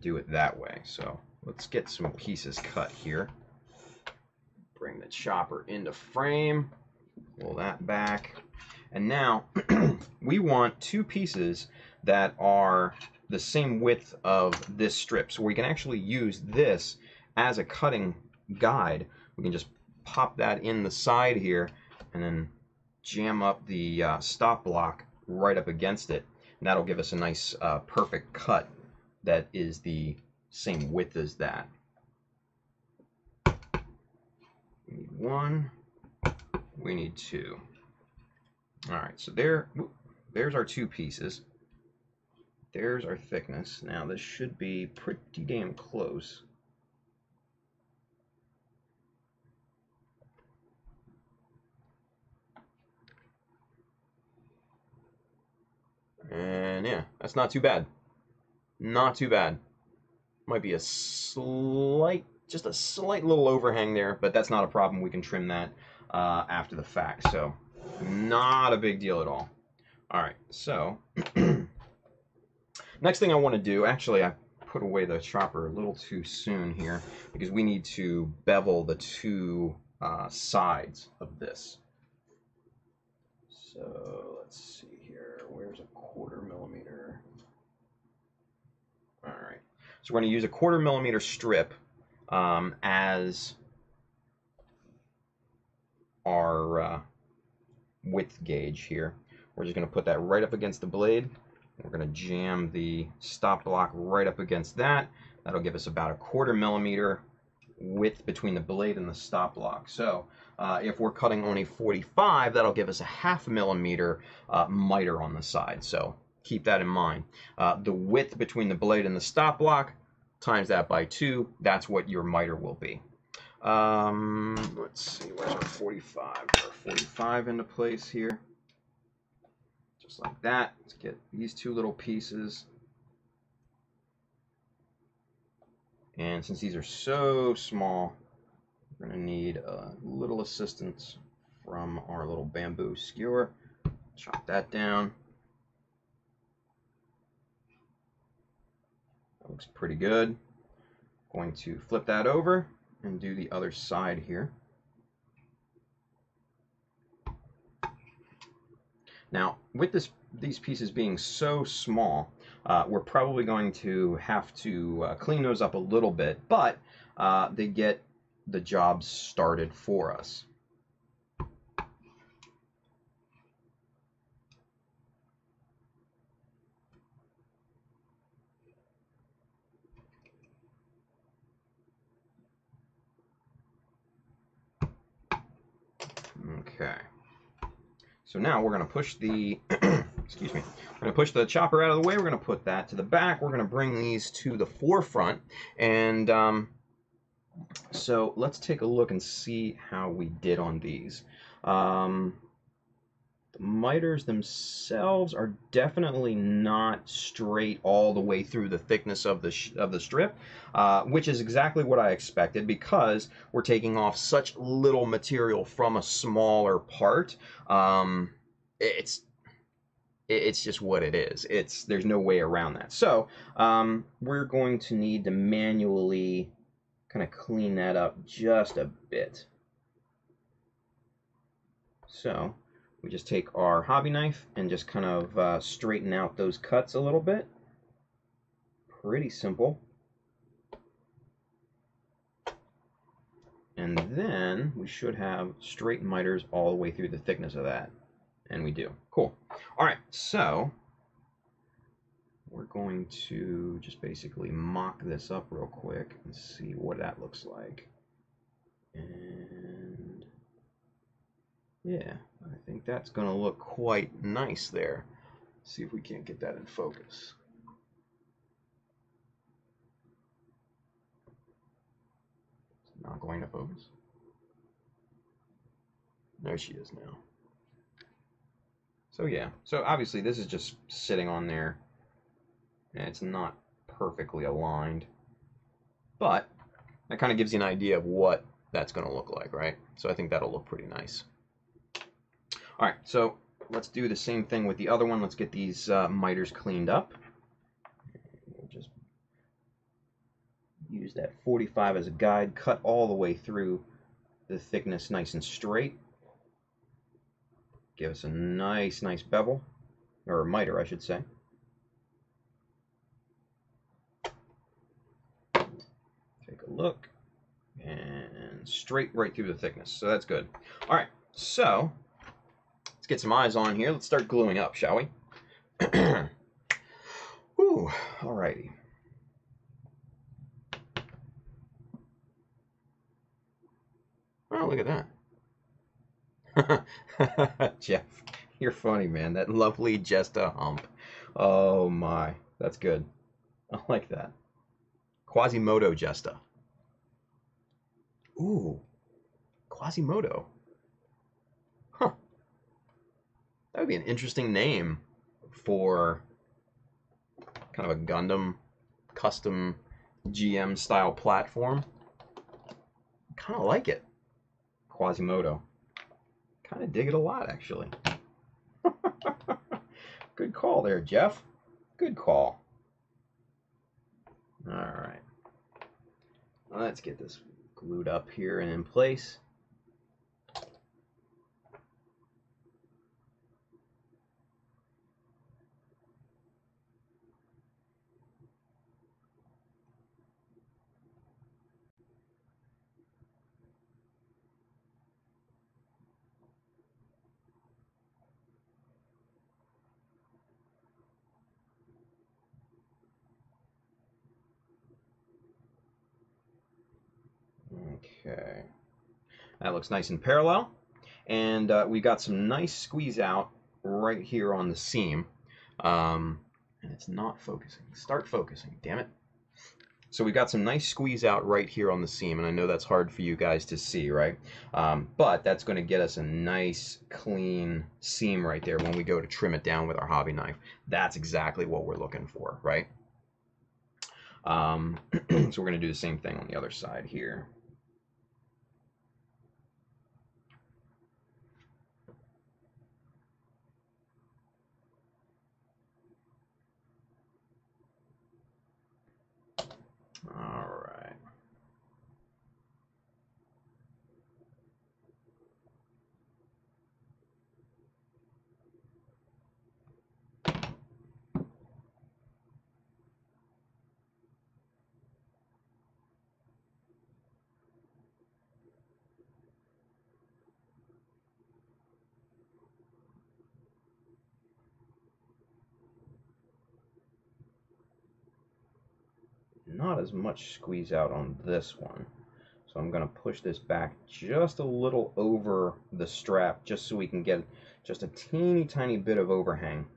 Do it that way. So let's get some pieces cut here. Bring the chopper into frame. Pull that back. And now we want 2 pieces that are the same width of this strip. So we can actually use this as a cutting guide. We can just pop that in the side here and then jam up the stop block right up against it. And that'll give us a nice perfect cut that is the same width as that. We need 1. We need 2. All right, so there's our 2 pieces. There's our thickness. Now this should be pretty damn close. And yeah, that's not too bad. Not too bad. Might be just a slight little overhang there, but that's not a problem. We can trim that after the fact. So not a big deal at all. All right, so next thing I want to do, actually I put away the chopper a little too soon here because we need to bevel the 2 sides of this. So let's see here, where's a 1/4mm? All right, so we're going to use a 1/4mm strip as our width gauge here. We're just going to put that right up against the blade. We're going to jam the stop block right up against that. That'll give us about a 1/4mm width between the blade and the stop block. So if we're cutting on a 45, that'll give us a 0.5 millimeter miter on the side. So keep that in mind. The width between the blade and the stop block, times that by 2, that's what your miter will be. Let's see, where's our 45? Put our 45 into place here. Just like that. Let's get these 2 little pieces. And since these are so small, we're going to need a little assistance from our little bamboo skewer. Chop that down. That looks pretty good. Going to flip that over and do the other side here. Now, with these pieces being so small, we're probably going to have to clean those up a little bit, but they get the job started for us. Okay. So now we're going to push the, excuse me, we're going to push the chopper out of the way. We're going to put that to the back. We're going to bring these to the forefront. And so let's take a look and see how we did on these. The miters themselves are definitely not straight all the way through the thickness of the strip, which is exactly what I expected because we're taking off such little material from a smaller part. It's just what it is. There's no way around that. So we're going to need to manually kind of clean that up just a bit. So we just take our hobby knife and just kind of straighten out those cuts a little bit. Pretty simple. And then we should have straight miters all the way through the thickness of that. And we do. Cool. All right, so we're going to just basically mock this up real quick and see what that looks like. And yeah, I think that's going to look quite nice there. See if we can't get that in focus. It's not going to focus. There she is now. So yeah, so obviously this is just sitting on there and it's not perfectly aligned, but that kind of gives you an idea of what that's going to look like, right? So I think that'll look pretty nice. All right, so let's do the same thing with the other one. Let's get these miters cleaned up. We'll just use that 45 as a guide, cut all the way through the thickness nice and straight. Give us a nice bevel, or miter, I should say. Take a look, and straight right through the thickness, so that's good. All right, so let's get some eyes on here. Let's start gluing up, shall we? Whew, alrighty. Oh, look at that. Jeff, you're funny, man. That lovely Jesta hump. Oh my, that's good. I like that. Quasimodo Jesta. Ooh, Quasimodo. Huh. That would be an interesting name for kind of a Gundam custom GM style platform. Kind of like it. Quasimodo. Kind of dig it a lot, actually. Good call there, Jeff. Good call. All right. Let's get this glued up here and in place. Okay. That looks nice and parallel. And we got some nice squeeze out right here on the seam. And it's not focusing. Start focusing, damn it. So we got some nice squeeze out right here on the seam, and I know that's hard for you guys to see, right? But that's going to get us a nice, clean seam right there when we go to trim it down with our hobby knife. That's exactly what we're looking for, right? So we're going to do the same thing on the other side here. All right. Not as much squeeze out on this one. So I'm going to push this back just a little over the strap just so we can get just a teeny tiny bit of overhang,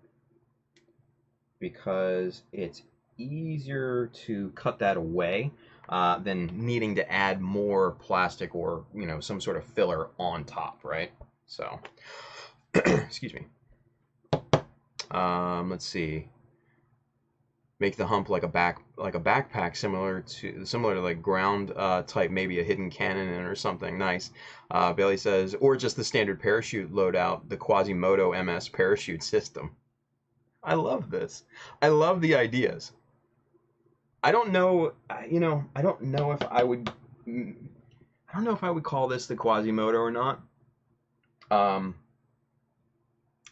because it's easier to cut that away than needing to add more plastic or, you know, some sort of filler on top, right? So, excuse me. Let's see. Make the hump like a backpack, similar to like ground type, maybe a hidden cannon or something. Nice. Bailey says, or just the standard parachute loadout, the Quasimodo MS parachute system. I love this. I love the ideas. I don't know, you know, I don't know if I would call this the Quasimodo or not.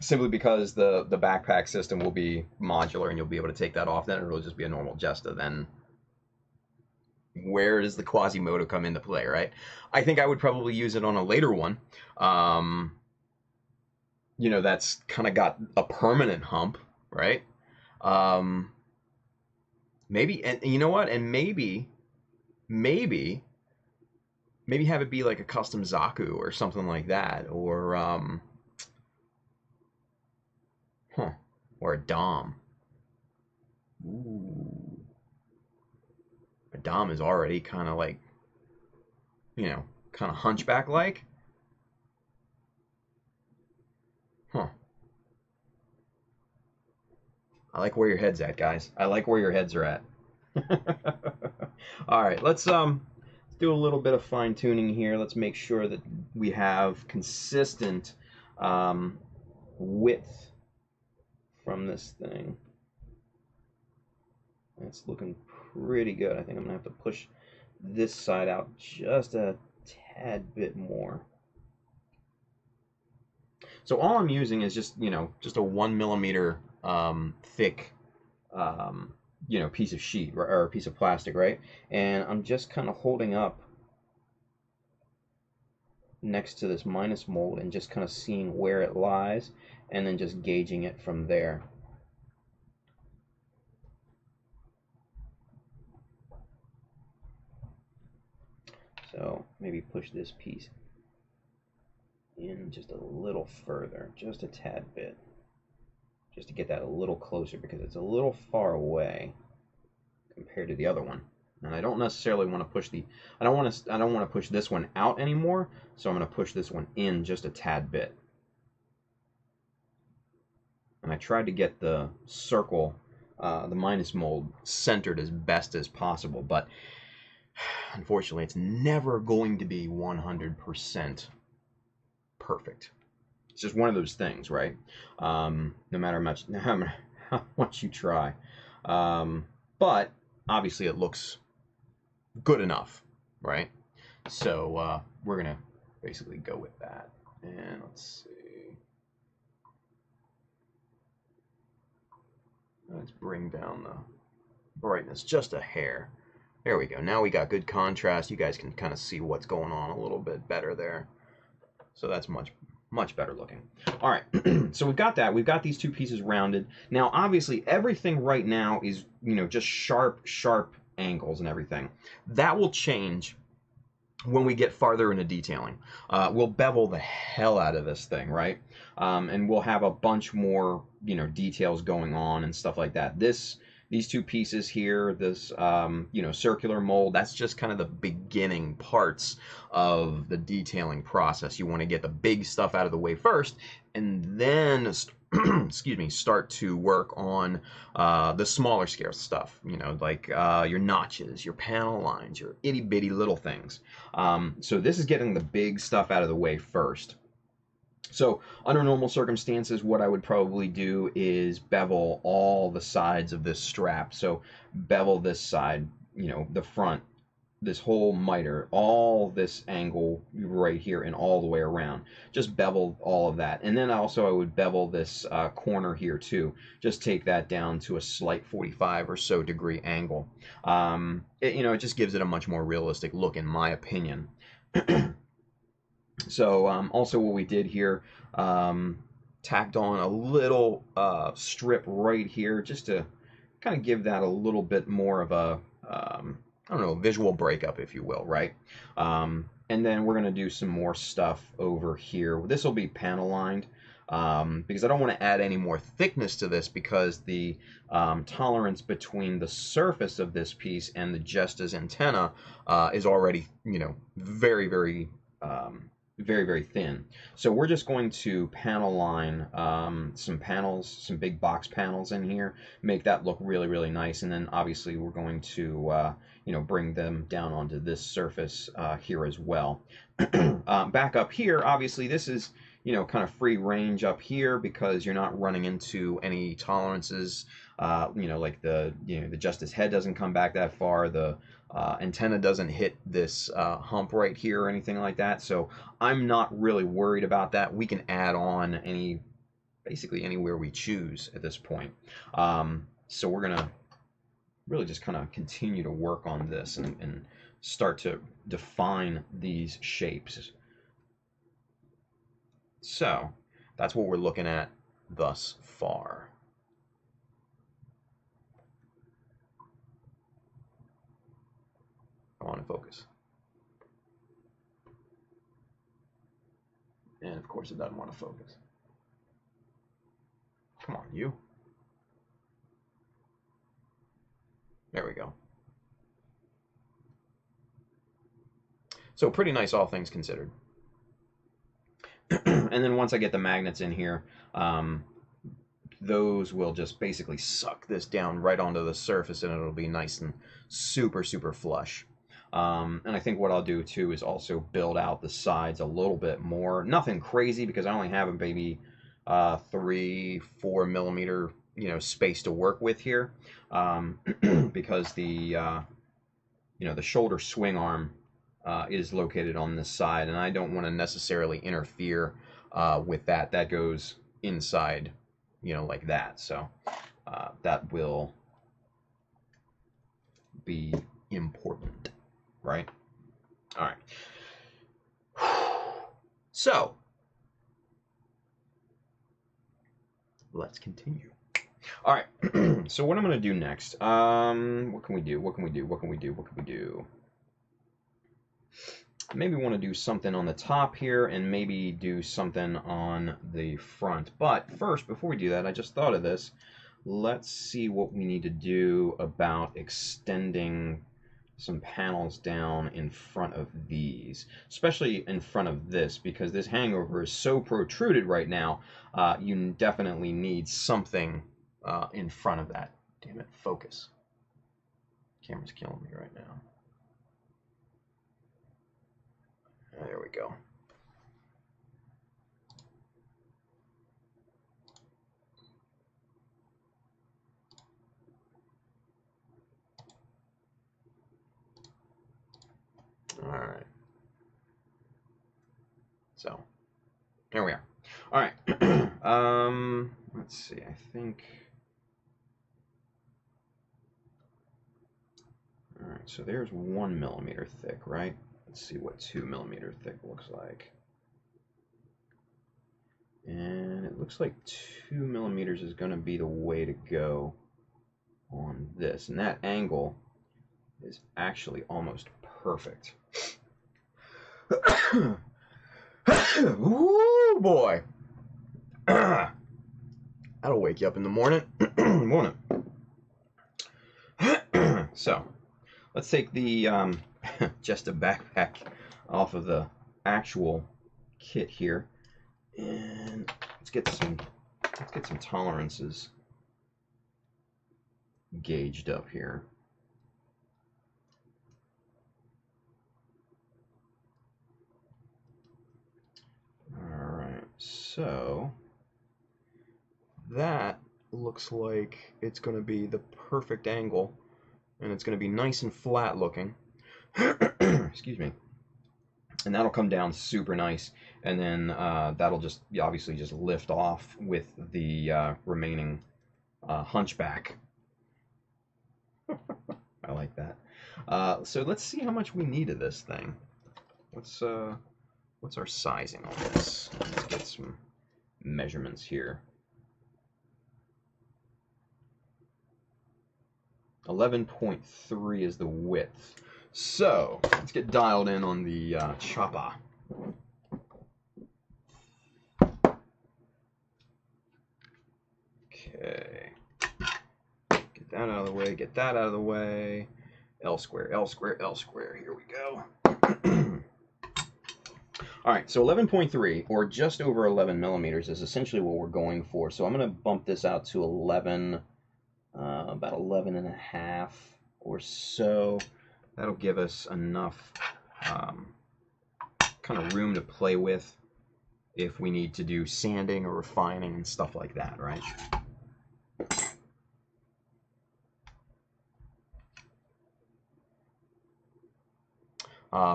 Simply because the backpack system will be modular and you'll be able to take that off. Then it'll just be a normal Jesta. Then where does the Quasimodo come into play, right? I think I would probably use it on a later one. You know, that's kind of got a permanent hump, right? Maybe, and you know what? And maybe have it be like a custom Zaku or something like that, or or a Dom. Ooh. A Dom is already kind of like, you know, kind of hunchback-like. Huh. I like where your head's at, guys. I like where your heads are at. All right, let's do a little bit of fine-tuning here. Let's make sure that we have consistent width from this thing. It's looking pretty good. I think I'm gonna have to push this side out just a tad bit more. So all I'm using is just, you know, just a 1 millimeter thick, you know, piece of sheet or a piece of plastic, right? And I'm just kind of holding up next to this minus mold and just kind of seeing where it lies, and then just gauging it from there. So maybe push this piece in just a little further, just a tad bit, just to get that a little closer, because it's a little far away compared to the other one. And I don't necessarily want to push I don't want to push this one out anymore, so I'm going to push this one in just a tad bit. And I tried to get the circle, the minus mold, centered as best as possible, but unfortunately it's never going to be 100% perfect. It's just one of those things, right? No matter how much you try. But obviously it looks good enough, right? So we're gonna basically go with that. And let's see. Let's bring down the brightness just a hair. There we go. Now we got good contrast. You guys can kind of see what's going on a little bit better there. So that's much better looking. All right, so we've got that. We've got these two pieces rounded. Now, obviously, everything right now is, you know, just sharp angles and everything. That will change when we get farther into detailing. We'll bevel the hell out of this thing, right? And we'll have a bunch more, you know, details going on and stuff like that. These two pieces here, this, you know, circular mold, that's just kind of the beginning parts of the detailing process. You want to get the big stuff out of the way first, and then, excuse me, start to work on the smaller scale stuff, you know, like your notches, your panel lines, your itty bitty little things. So this is getting the big stuff out of the way first. So under normal circumstances, what I would probably do is bevel all the sides of this strap. So bevel this side, you know, the front, this whole miter, all this angle right here and all the way around. Just bevel all of that. And then also I would bevel this corner here too. Just take that down to a slight 45 or so degree angle. You know, it just gives it a much more realistic look in my opinion. So also what we did here, tacked on a little strip right here just to kind of give that a little bit more of a, I don't know, visual breakup, if you will, right? And then we're going to do some more stuff over here. This will be panel lined because I don't want to add any more thickness to this because the tolerance between the surface of this piece and the Jesta's antenna is already, you know, very, very thin. So we're just going to panel line some panels, some big box panels in here, make that look really, really nice. And then obviously we're going to, you know, bring them down onto this surface here as well. Back up here, obviously this is, you know, kind of free range up here because you're not running into any tolerances. You know, like the Jesta's head doesn't come back that far. The antenna doesn't hit this hump right here or anything like that. So I'm not really worried about that. We can add on basically anywhere we choose at this point. So we're gonna really just kind of continue to work on this and start to define these shapes. So that's what we're looking at thus far. I want to focus. And of course it doesn't want to focus. Come on, you. There we go. So pretty nice, all things considered. And then once I get the magnets in here, those will just basically suck this down right onto the surface and it'll be nice and super, super flush. And I think what I'll do too is also build out the sides a little bit more. Nothing crazy because I only have a maybe 3-4 millimeter, you know, space to work with here, because the you know, the shoulder swing arm is located on this side, and I don't want to necessarily interfere with that. That goes inside, you know, like that. So that will be important. Right? All right. So, let's continue. All right. So what I'm going to do next, what can we do? What can we do? What can we do? What can we do? Maybe want to do something on the top here and maybe do something on the front. But first, before we do that, I just thought of this. Let's see what we need to do about extending some panels down in front of these, especially in front of this, because this hangover is so protruded right now. You definitely need something in front of that. Damn it, focus. Camera's killing me right now. There we go. All right. So, here we are. All right. Let's see. I think. All right. So there's 1 millimeter thick, right? Let's see what 2 millimeter thick looks like. And it looks like 2 millimeters is going to be the way to go on this. And that angle is actually almost perfect. Ooh, boy. That'll wake you up in the morning. Morning. So, let's take the Jesta backpack off of the actual kit here, and let's get some tolerances gauged up here. All right, so that looks like it's going to be the perfect angle, and it's going to be nice and flat looking. Excuse me. And that'll come down super nice, and then that'll just obviously just lift off with the remaining hunchback. I like that. So let's see how much we need of this thing. What's our sizing on this? Let's get some measurements here. 11.3 is the width. So let's get dialed in on the chopper. Okay. Get that out of the way, get that out of the way. L square, L square, L square. Here we go. All right, so 11.3, or just over 11 millimeters, is essentially what we're going for. So I'm going to bump this out to 11, about 11 and a half or so. That'll give us enough kind of room to play with if we need to do sanding or refining and stuff like that, right?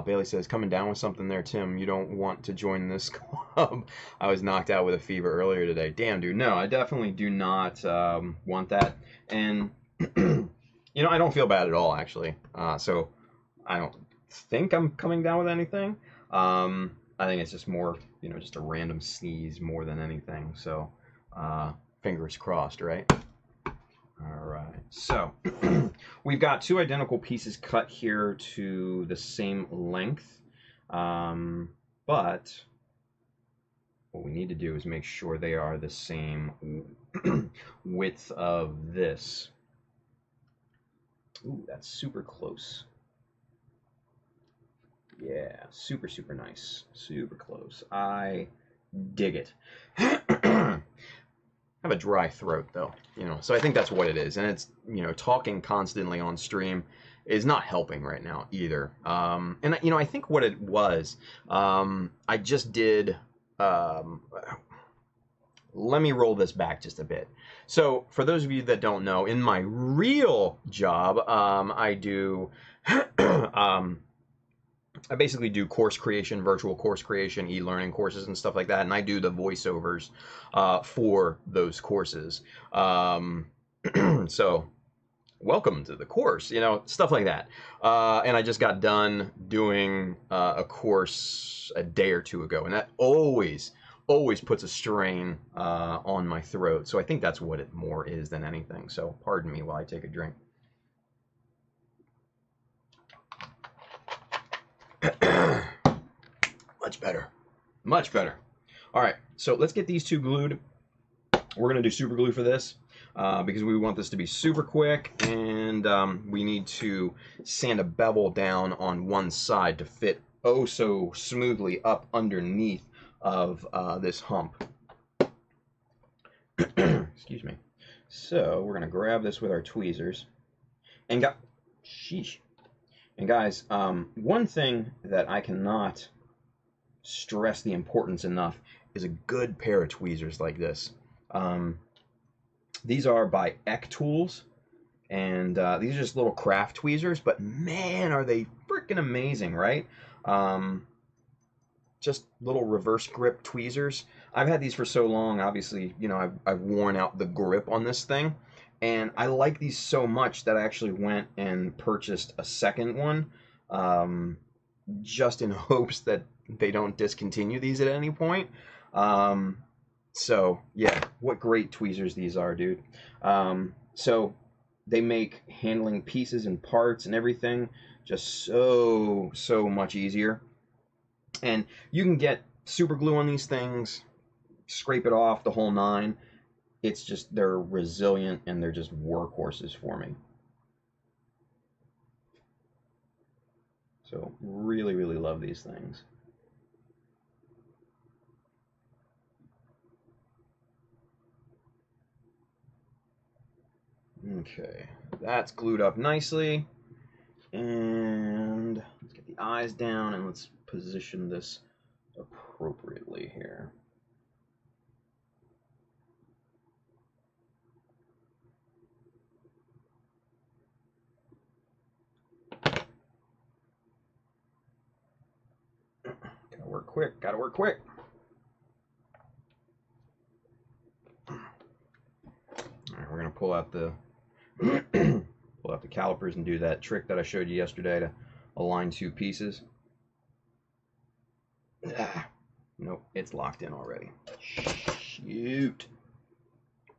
Bailey says, coming down with something there, Tim. You don't want to join this club. I was knocked out with a fever earlier today. Damn, dude. No, I definitely do not want that. And, you know, I don't feel bad at all, actually. So I don't think I'm coming down with anything. I think it's just more, you know, just a random sneeze more than anything. So fingers crossed, right? All right, so we've got two identical pieces cut here to the same length, but what we need to do is make sure they are the same width of this. Ooh, that's super close. Yeah, super, super nice. Super close. I dig it. I have a dry throat though, you know, so I think that's what it is. And it's, you know, talking constantly on stream is not helping right now either. And you know, I think what it was, I just did, let me roll this back just a bit. So for those of you that don't know, in my real job, I do, I basically do course creation, virtual course creation, e-learning courses and stuff like that, and I do the voiceovers for those courses. So welcome to the course, you know, stuff like that. And I just got done doing a course a day or two ago, and that always puts a strain on my throat. So I think that's what it more is than anything. So pardon me while I take a drink. Much better. Much better. All right, so let's get these two glued. We're going to do super glue for this because we want this to be super quick, and we need to sand a bevel down on one side to fit oh so smoothly up underneath of this hump. Excuse me. So we're going to grab this with our tweezers and sheesh. And guys, one thing that I cannot stress the importance enough is a good pair of tweezers like this. These are by Eck Tools, and these are just little craft tweezers, but man, are they freaking amazing, right? Just little reverse grip tweezers. I've had these for so long, obviously, you know, I've worn out the grip on this thing. And I like these so much that I actually went and purchased a second one, just in hopes that they don't discontinue these at any point. So yeah, what great tweezers these are, dude. So they make handling pieces and parts and everything just so much easier. And you can get super glue on these things, scrape it off, the whole nine. It's just, they're resilient and they're just workhorses for me. So really, really love these things. Okay, that's glued up nicely. And let's get the eyes down and let's position this appropriately here. Gotta work quick, gotta work quick. Alright, we're gonna pull out the pull out the calipers and do that trick that I showed you yesterday to align two pieces. Nope, it's locked in already. Shoot.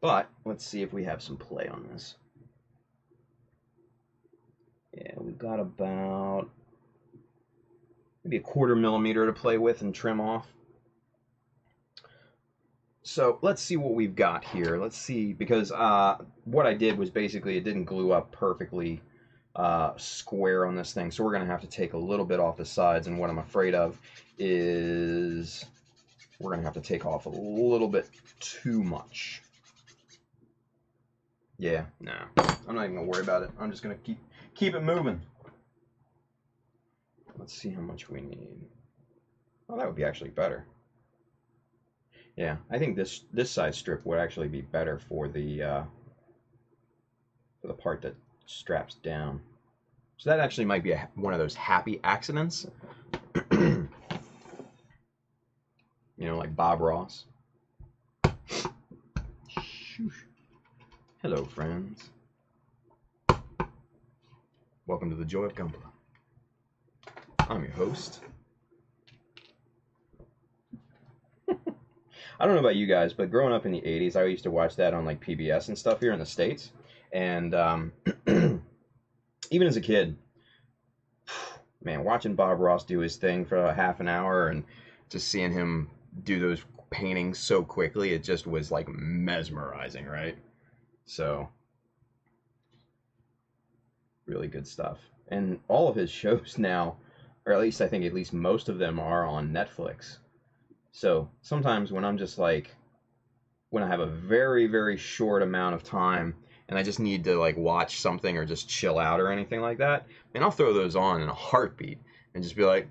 But let's see if we have some play on this. Yeah, we've got about maybe a 1/4 millimeter to play with and trim off. So let's see what we've got here. Let's see, because what I did was basically it didn't glue up perfectly square on this thing. So we're going to have to take a little bit off the sides. And what I'm afraid of is we're going to have to take off a little bit too much. Yeah, nah, I'm not even going to worry about it. I'm just going to keep it moving. Let's see how much we need. Oh, that would be actually better. Yeah, I think this side strip would actually be better for the part that straps down. So that actually might be one of those happy accidents. You know, like Bob Ross. Hello, friends. Welcome to the Joy of Gunpla. I'm your host. I don't know about you guys, but growing up in the 80s, I used to watch that on like PBS and stuff here in the States. And even as a kid, man, watching Bob Ross do his thing for a half an hour and just seeing him do those paintings so quickly, it just was like mesmerizing, right? So, really good stuff. And all of his shows now, or at least I think at least most of them are on Netflix. So sometimes when I'm just like, when I have a very, very short amount of time and I just need to like watch something or just chill out or anything like that, and I'll throw those on in a heartbeat and just be like,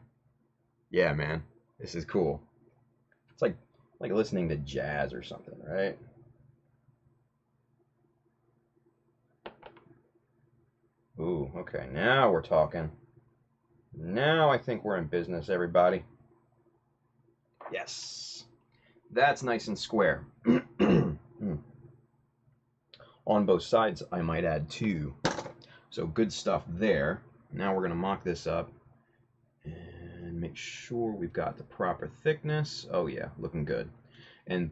yeah, man, this is cool. It's like listening to jazz or something, right? Ooh, okay, now we're talking. Now I think we're in business, everybody. Yes, that's nice and square. On both sides, I might add too. So good stuff there. Now we're going to mock this up and make sure we've got the proper thickness. Oh yeah, looking good. And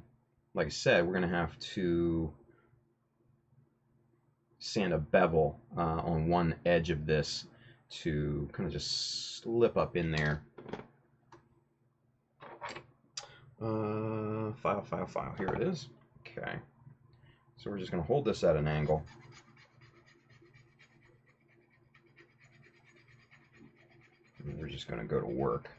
like I said, we're going to have to sand a bevel on one edge of this to kind of just slip up in there. File. Here it is. Okay. So we're just going to hold this at an angle. And we're just going to go to work.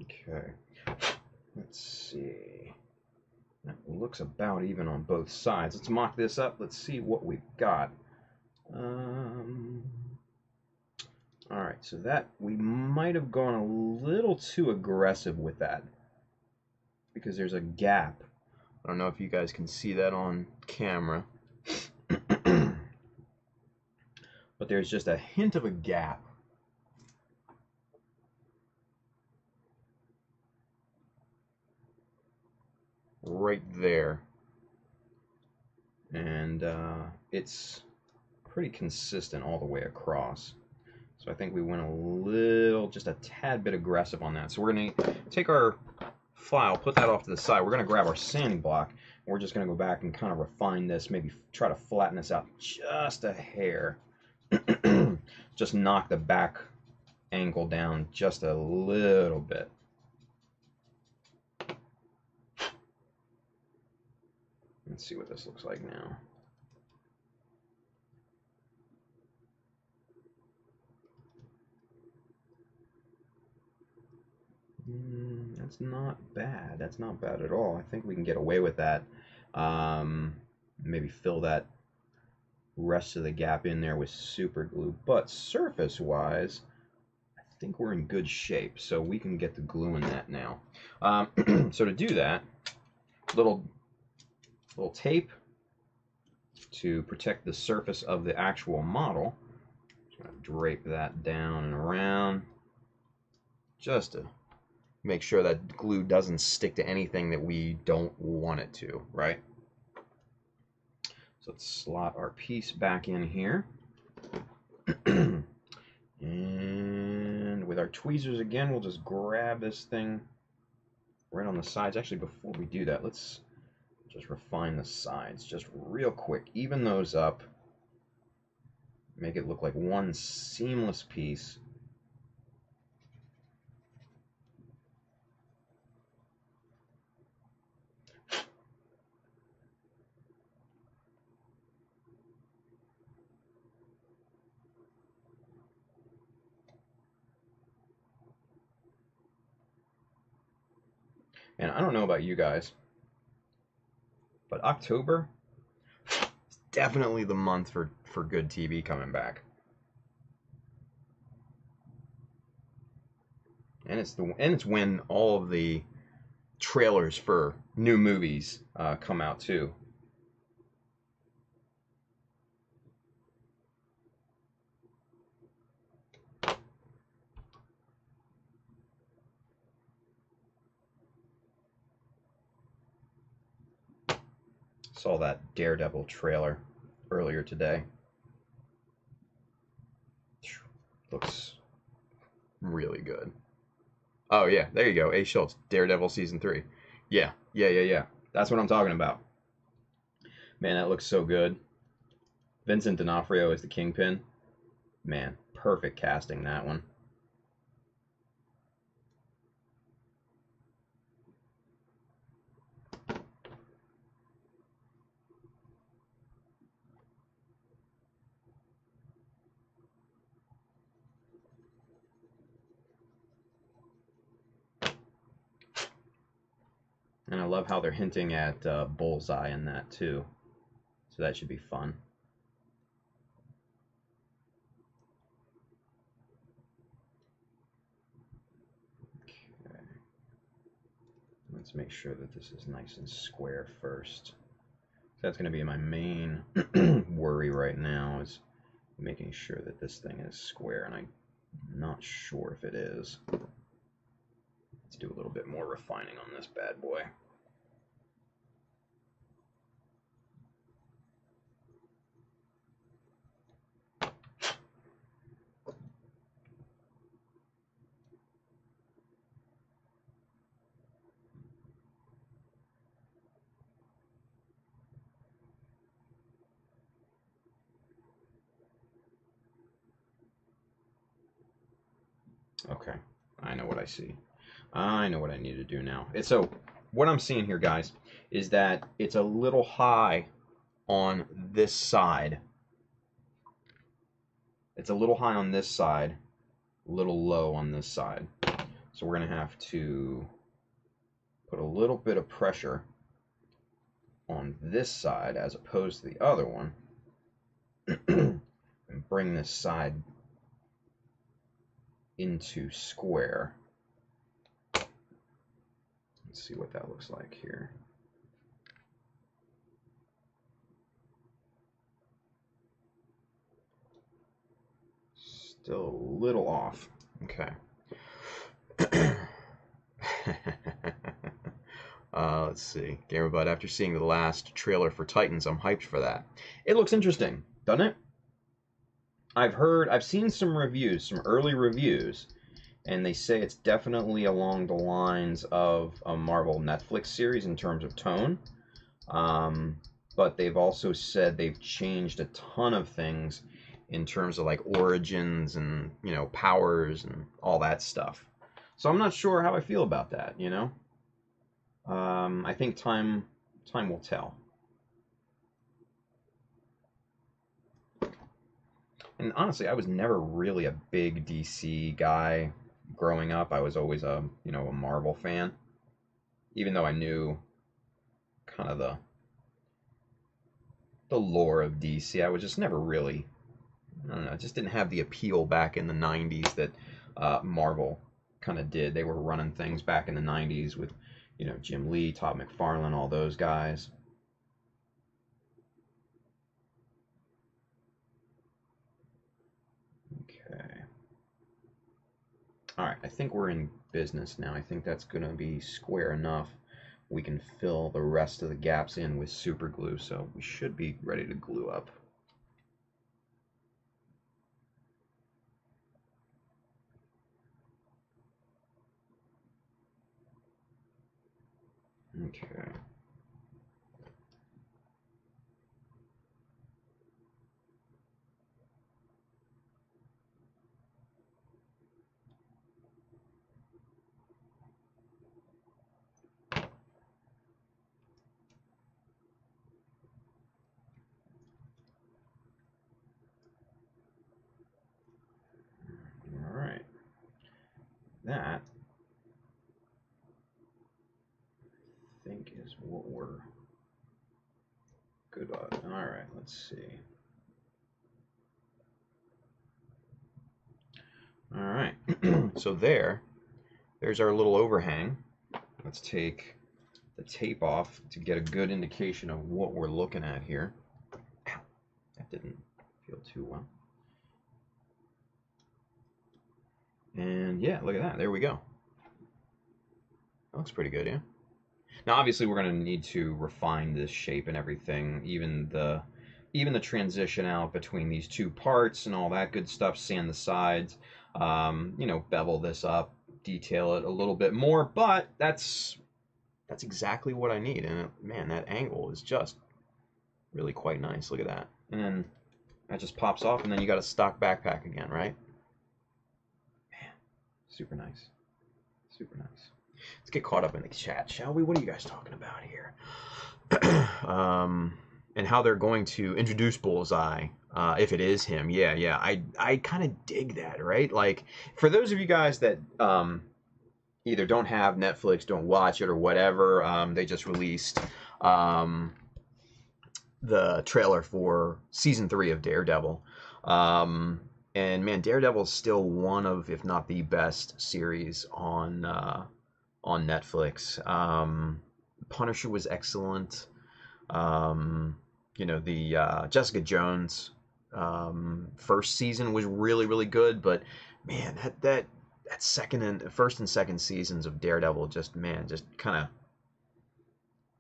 Okay. Let's see. That looks about even on both sides. Let's mock this up. Let's see what we've got. Alright, so that we might have gone a little too aggressive with that because there's a gap. I don't know if you guys can see that on camera. But there's just a hint of a gap. Right there. And it's pretty consistent all the way across. So So I think we went a little, just a tad bit aggressive on that. So we're going to take our file, put that off to the side. We're going to grab our sanding block. And we're just going to go back and kind of refine this, maybe try to flatten this out just a hair. Just knock the back angle down just a little bit. Let's see what this looks like now. That's not bad. That's not bad at all. I think we can get away with that. Maybe fill that rest of the gap in there with super glue. But surface-wise, I think we're in good shape. So we can get the glue in that now. So to do that, little tape to protect the surface of the actual model. Just gonna drape that down and around, just to make sure that glue doesn't stick to anything that we don't want it to, right? So let's slot our piece back in here. And with our tweezers again, we'll just grab this thing right on the sides. Actually, before we do that, let's just refine the sides just real quick. Even those up. Make it look like one seamless piece. And I don't know about you guys, but October is definitely the month for good TV coming back. And it's when all of the trailers for new movies come out too. Saw that Daredevil trailer earlier today. Looks really good. Oh yeah, there you go. A. Schultz, Daredevil season 3. Yeah. That's what I'm talking about. Man, that looks so good. Vincent D'Onofrio is the Kingpin. Man, perfect casting, that one. And I love how they're hinting at Bullseye in that too. So that should be fun. Okay. Let's make sure that this is nice and square first. That's going to be my main worry right now, is making sure that this thing is square, and I'm not sure if it is. Let's do a little bit more refining on this bad boy. Okay, I know what I see. I know what I need to do now. So what I'm seeing here, guys, is that it's a little high on this side. It's a little high on this side, a little low on this side. So we're going to have to put a little bit of pressure on this side as opposed to the other one and bring this side into square. Let's see what that looks like here. Still a little off. Okay. Let's see. GamerBud, after seeing the last trailer for Titans, I'm hyped for that. It looks interesting, doesn't it? I've seen some reviews, some early reviews, and they say it's definitely along the lines of a Marvel Netflix series in terms of tone. But they've also said they've changed a ton of things in terms of like origins and, you know, powers and all that stuff. So I'm not sure how I feel about that, you know? I think time will tell. And honestly, I was never really a big DC guy growing up. I was always a, you know, a Marvel fan. Even though I knew kind of the lore of DC, I was just never really, I don't know, I just didn't have the appeal back in the 90s that Marvel kind of did. They were running things back in the 90s with, you know, Jim Lee, Todd McFarlane, all those guys. Okay. All right, I think we're in business now. I think that's going to be square enough. We can fill the rest of the gaps in with super glue, so we should be ready to glue up. Okay. All right. That, I think, is what we're good on. All right, let's see. All right, so there's our little overhang. Let's take the tape off to get a good indication of what we're looking at here. Ow, that didn't feel too well. And yeah, look at that. There we go. That looks pretty good, yeah? Now, obviously, we're going to need to refine this shape and everything, even the transition out between these two parts and all that good stuff, sand the sides, you know, bevel this up, detail it a little bit more, but that's exactly what I need. And man, that angle is just really quite nice. Look at that. And then that just pops off, and then you got a stock backpack again, right? Man, super nice. Super nice. Let's get caught up in the chat, shall we? What are you guys talking about here? And how they're going to introduce Bullseye, if it is him. Yeah. I kind of dig that, right? Like, for those of you guys that either don't have Netflix, don't watch it, or whatever, they just released the trailer for season 3 of Daredevil. And man, Daredevil is still one of, if not the best series on Netflix. Punisher was excellent. You know, the Jessica Jones first season was really good, but man, that first and second seasons of Daredevil just kind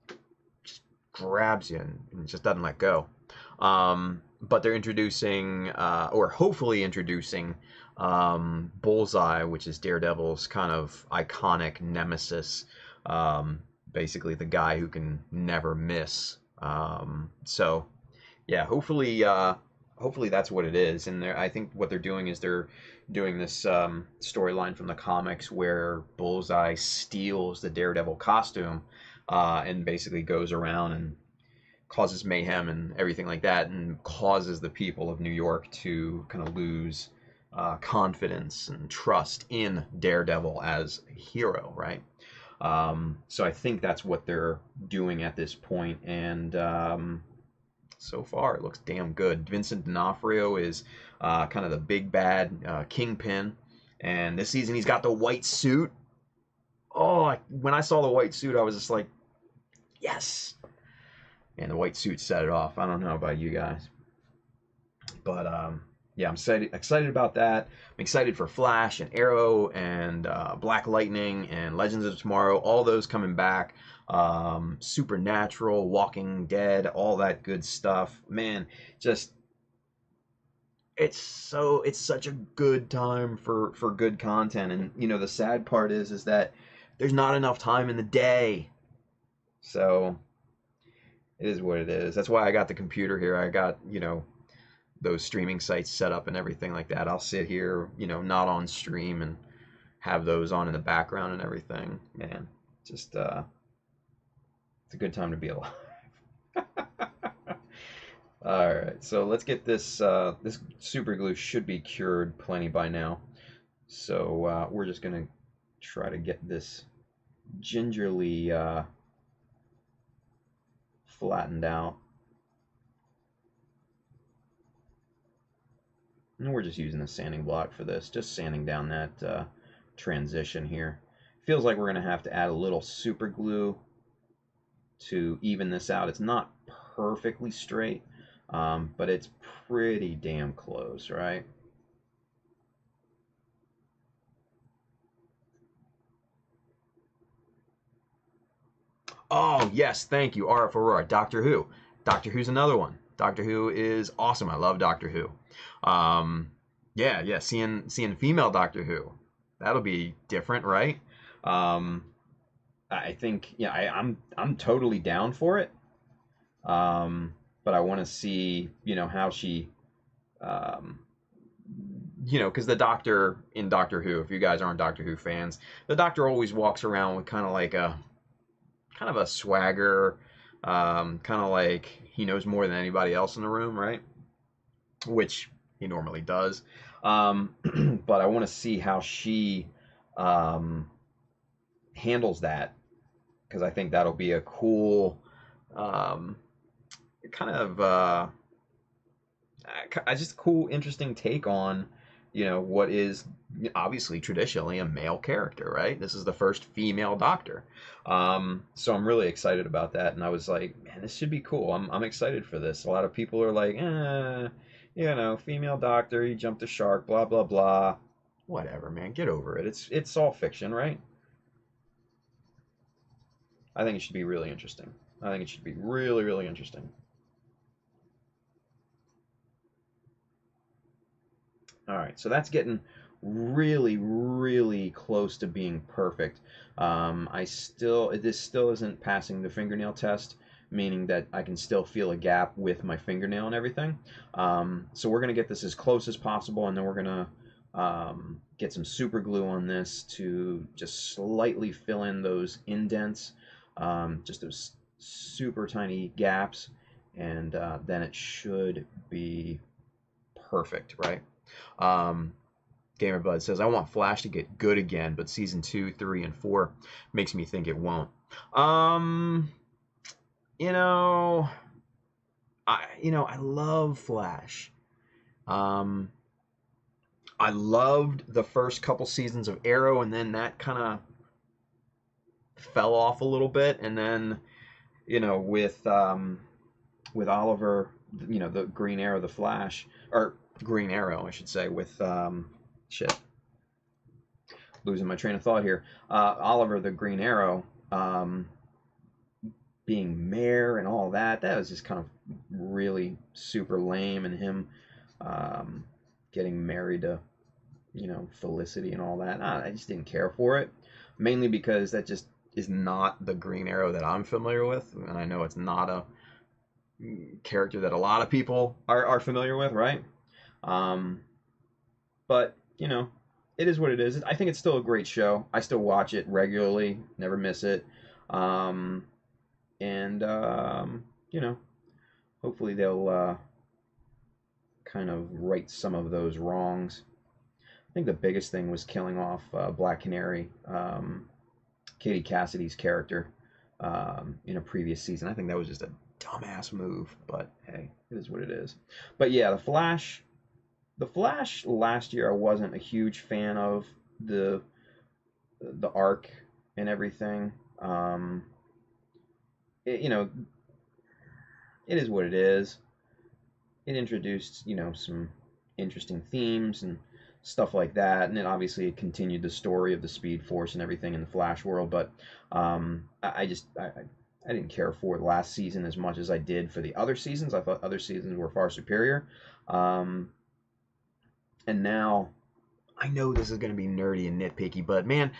of just grabs you and just doesn't let go. But they're introducing, or hopefully introducing, Bullseye, which is Daredevil's kind of iconic nemesis, basically the guy who can never miss. So yeah, hopefully that's what it is. And I think what they're doing is they're doing this storyline from the comics where Bullseye steals the Daredevil costume and basically goes around and causes mayhem and everything like that, and causes the people of New York to kind of lose confidence and trust in Daredevil as a hero, right? So I think that's what they're doing at this point, and so far it looks damn good. Vincent D'Onofrio is kind of the big bad Kingpin, and this season he's got the white suit. Oh, when I saw the white suit, I was just like, yes! And the white suit set it off. I don't know about you guys, but yeah, I'm excited about that. I'm excited for Flash and Arrow and Black Lightning and Legends of Tomorrow, all those coming back. Supernatural, Walking Dead, all that good stuff. Man, just it's such a good time for good content. And you know, the sad part is that there's not enough time in the day. So it is what it is. That's why I got the computer here. I got, you know, those streaming sites set up and everything like that. I'll sit here, you know, not on stream and have those on in the background and everything. Man, just it's a good time to be alive. All right, so let's get this. This super glue should be cured plenty by now. So we're just gonna try to get this gingerly flattened out. And we're just using a sanding block for this, just sanding down that transition here. Feels like we're gonna have to add a little super glue to even this out. It's not perfectly straight, but it's pretty damn close, right? Oh, yes, thank you, RF Aurora. Doctor Who. Doctor Who's another one. Doctor Who is awesome. I love Doctor Who. Yeah, seeing female Doctor Who. That'll be different, right? I think, yeah, I'm totally down for it. But I want to see, you know, how she, you know, because the Doctor in Doctor Who, if you guys aren't Doctor Who fans, the Doctor always walks around with kind of a swagger, kind of like he knows more than anybody else in the room, right? Which he normally does. But I want to see how she handles that, because I think that'll be a cool kind of just a cool, interesting take on, you know, what is obviously traditionally a male character, right? This is the first female Doctor. So I'm really excited about that, and I was like, man, this should be cool. I'm excited for this. A lot of people are like, you know, female Doctor, he jumped a shark, blah blah blah. Whatever, man, get over it. It's all fiction, right? I think it should be really interesting. I think it should be really, really interesting. All right, so that's getting really, really close to being perfect. This still isn't passing the fingernail test, meaning that I can still feel a gap with my fingernail and everything. So we're gonna get this as close as possible, and then we're gonna get some super glue on this to just slightly fill in those indents, just those super tiny gaps, and then it should be perfect, right? Gamerbud says, I want Flash to get good again, but season 2, 3, and 4 makes me think it won't. You know, I love Flash. I loved the first couple seasons of Arrow, and then that kind of fell off a little bit, and then, you know, with Oliver, you know, the Green Arrow, the Flash, or Green Arrow, I should say, with losing my train of thought here. Oliver, the Green Arrow, being mayor and all that was just kind of really super lame, and him getting married to, you know, Felicity and all that. I just didn't care for it, mainly because that just is not the Green Arrow that I'm familiar with, and I know it's not a character that a lot of people are familiar with, right? But, you know, it is what it is. I think it's still a great show. I still watch it regularly, never miss it. You know, hopefully they'll kind of right some of those wrongs. I think the biggest thing was killing off Black Canary, Katie Cassidy's character, in a previous season. I think that was just a dumbass move, but hey, it is what it is. But yeah, the Flash last year, I wasn't a huge fan of the arc and everything. You know, it is what it is. It introduced, you know, some interesting themes and stuff like that, and then obviously it continued the story of the Speed Force and everything in the Flash world. But I didn't care for the last season as much as I did for the other seasons. I thought other seasons were far superior. And now, I know this is going to be nerdy and nitpicky, but man,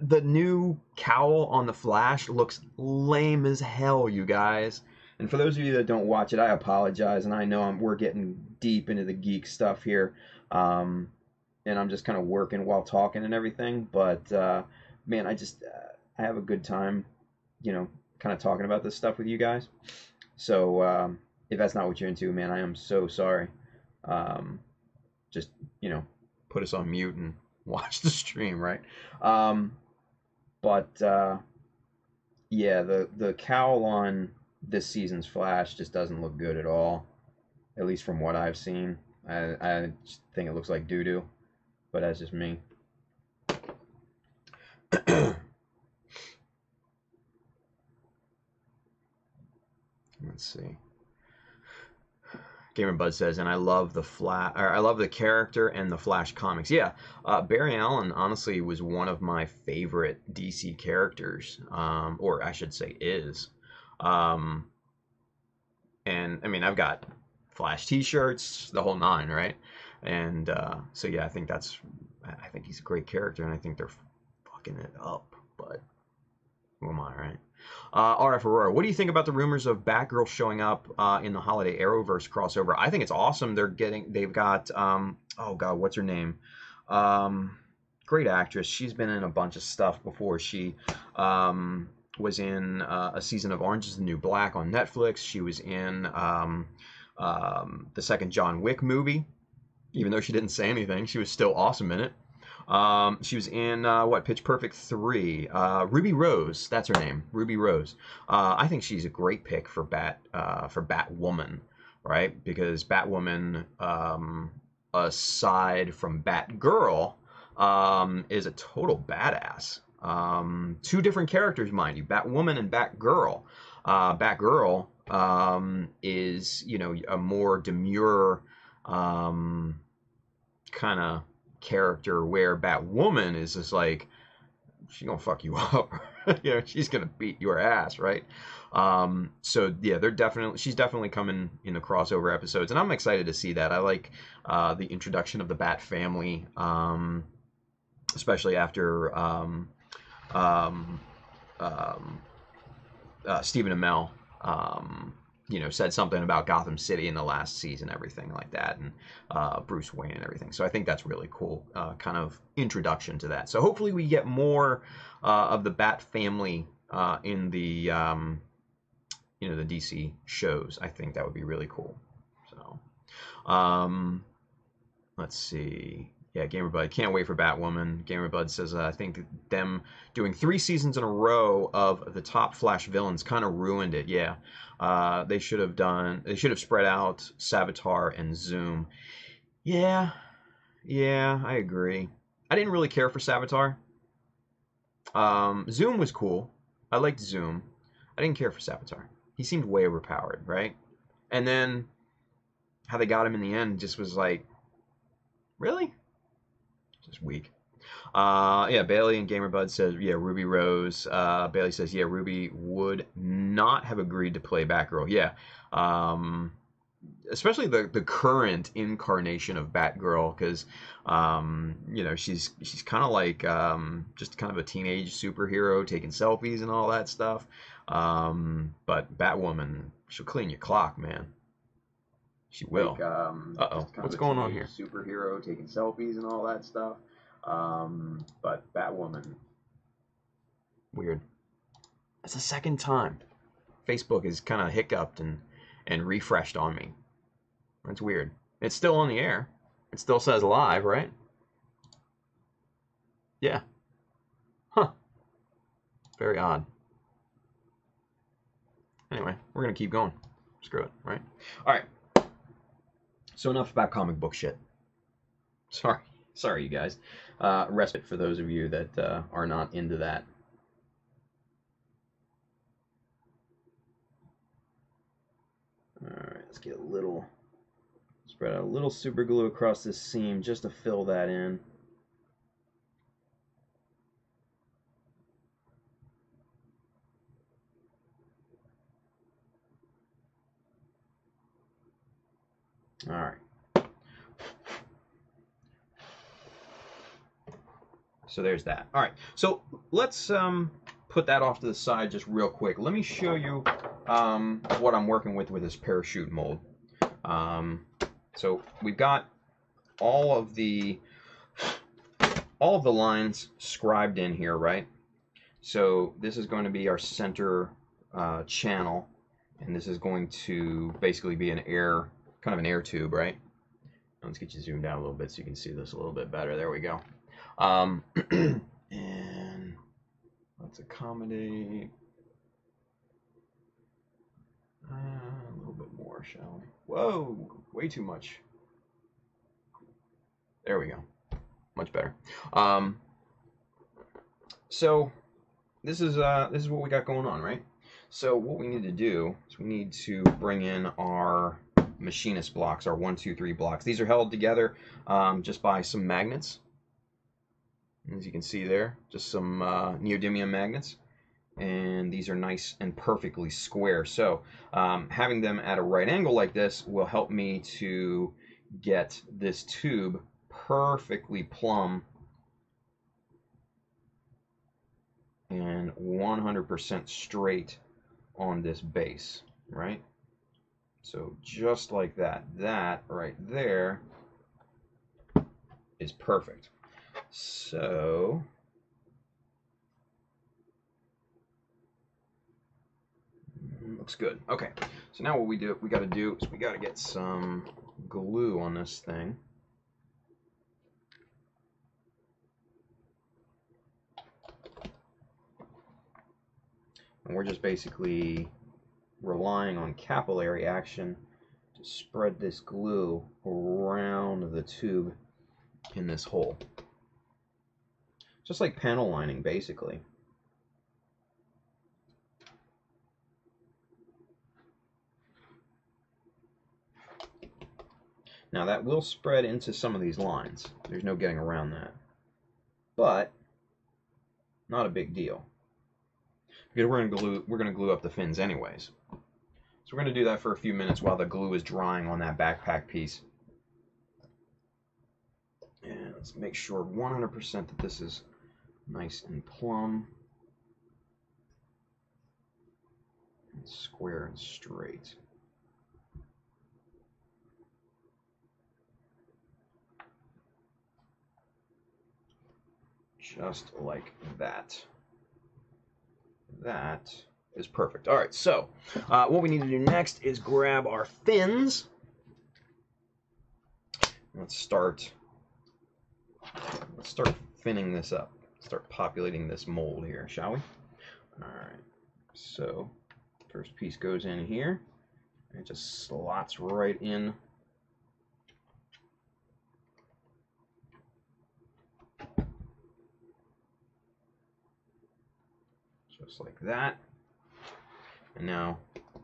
the new cowl on the Flash looks lame as hell, you guys. And for those of you that don't watch it, I apologize, and I know we're getting deep into the geek stuff here, and I'm just kind of working while talking and everything, but man, I have a good time, kind of talking about this stuff with you guys. So if that's not what you're into, man, I am so sorry. Just, put us on mute and watch the stream, right? But yeah, the cowl on this season's Flash just doesn't look good at all, at least from what I've seen. I just think it looks like doo-doo, but that's just me. Let's see. Gamer Bud says, and I love I love the character and the Flash comics. Yeah, Barry Allen honestly was one of my favorite DC characters, or I should say is. And I mean, I've got Flash T-shirts, the whole nine, right? And so yeah, I think he's a great character, and I think they're fucking it up. But who am I, right? RF Aurora, what do you think about the rumors of Batgirl showing up in the Holiday Arrowverse crossover? I think it's awesome. They've got oh god, what's her name? Great actress. She's been in a bunch of stuff before. She was in a season of Orange is the New Black on Netflix. She was in the second John Wick movie. Even though she didn't say anything, she was still awesome in it. She was in Pitch Perfect 3. Ruby Rose, that's her name, Ruby Rose. I think she's a great pick for Batwoman, right? Because Batwoman, aside from Batgirl, is a total badass. Two different characters, mind you, Batwoman and Batgirl. Batgirl is, a more demure kind of character, where Batwoman is just like, she's gonna fuck you up. She's gonna beat your ass, right? So yeah, she's definitely coming in the crossover episodes, and I'm excited to see that. I like the introduction of the Bat family, especially after Stephen Amell said something about Gotham City in the last season, everything like that, and Bruce Wayne and everything. So I think that's really cool, kind of introduction to that. So hopefully we get more of the Bat family in the the DC shows. I think that would be really cool. So let's see. Yeah, Gamerbud, can't wait for Batwoman. Gamerbud says, I think them doing 3 seasons in a row of the top Flash villains kind of ruined it. Yeah, they should have spread out Savitar and Zoom. Yeah, I agree. I didn't really care for Savitar. Zoom was cool. I liked Zoom. I didn't care for Savitar. He seemed way overpowered, right? And then how they got him in the end just was like, really? Just weak. Yeah, Bailey and Gamerbud says, yeah, Ruby Rose. Bailey says, yeah, Ruby would not have agreed to play Batgirl. Yeah. Especially the current incarnation of Batgirl, because she's kind of like just kind of a teenage superhero taking selfies and all that stuff. But Batwoman, she'll clean your clock, man. She will. Uh-oh. What's going on here? Superhero taking selfies and all that stuff. But Batwoman. Weird. That's the second time Facebook is kind of hiccuped and refreshed on me. That's weird. It's still on the air. It still says live, right? Yeah. Huh. Very odd. Anyway, we're going to keep going. Screw it, right? All right. So enough about comic book shit. Sorry, you guys. Respite for those of you that are not into that. All right, let's get spread out a little super glue across this seam just to fill that in. All right. So there's that. All right, so let's put that off to the side just real quick. Let me show you what I'm working with this parachute mold. So we've got all of the lines scribed in here, right? So this is going to be our center channel, and this is going to basically be an air, kind of an air tube, right? Let's get you zoomed out a little bit so you can see this a little bit better. There we go. And let's accommodate a little bit more, shall we? Whoa, way too much. There we go. Much better. So this is what we got going on, right? So what we need to do is we need to bring in our machinist blocks, our 1, 2, 3 blocks. These are held together just by some magnets. As you can see there, just some neodymium magnets. And these are nice and perfectly square. So having them at a right angle like this will help me to get this tube perfectly plumb and 100% straight on this base, right? So just like that. That right there is perfect. So looks good. Okay, so now what we got to do is we got to get some glue on this thing. And we're just basically relying on capillary action to spread this glue around the tube in this hole. Just like panel lining, basically. Now that will spread into some of these lines. There's no getting around that. But not a big deal, because we're going to glue up the fins anyways. So we're going to do that for a few minutes while the glue is drying on that backpack piece. And let's make sure 100% that this is nice and plumb and square and straight. Just like that. That is perfect. All right, so what we need to do next is grab our fins. Let's start finning this up. Start populating this mold here, shall we? All right. So first piece goes in here. And it just slots right in. Just like that. And now,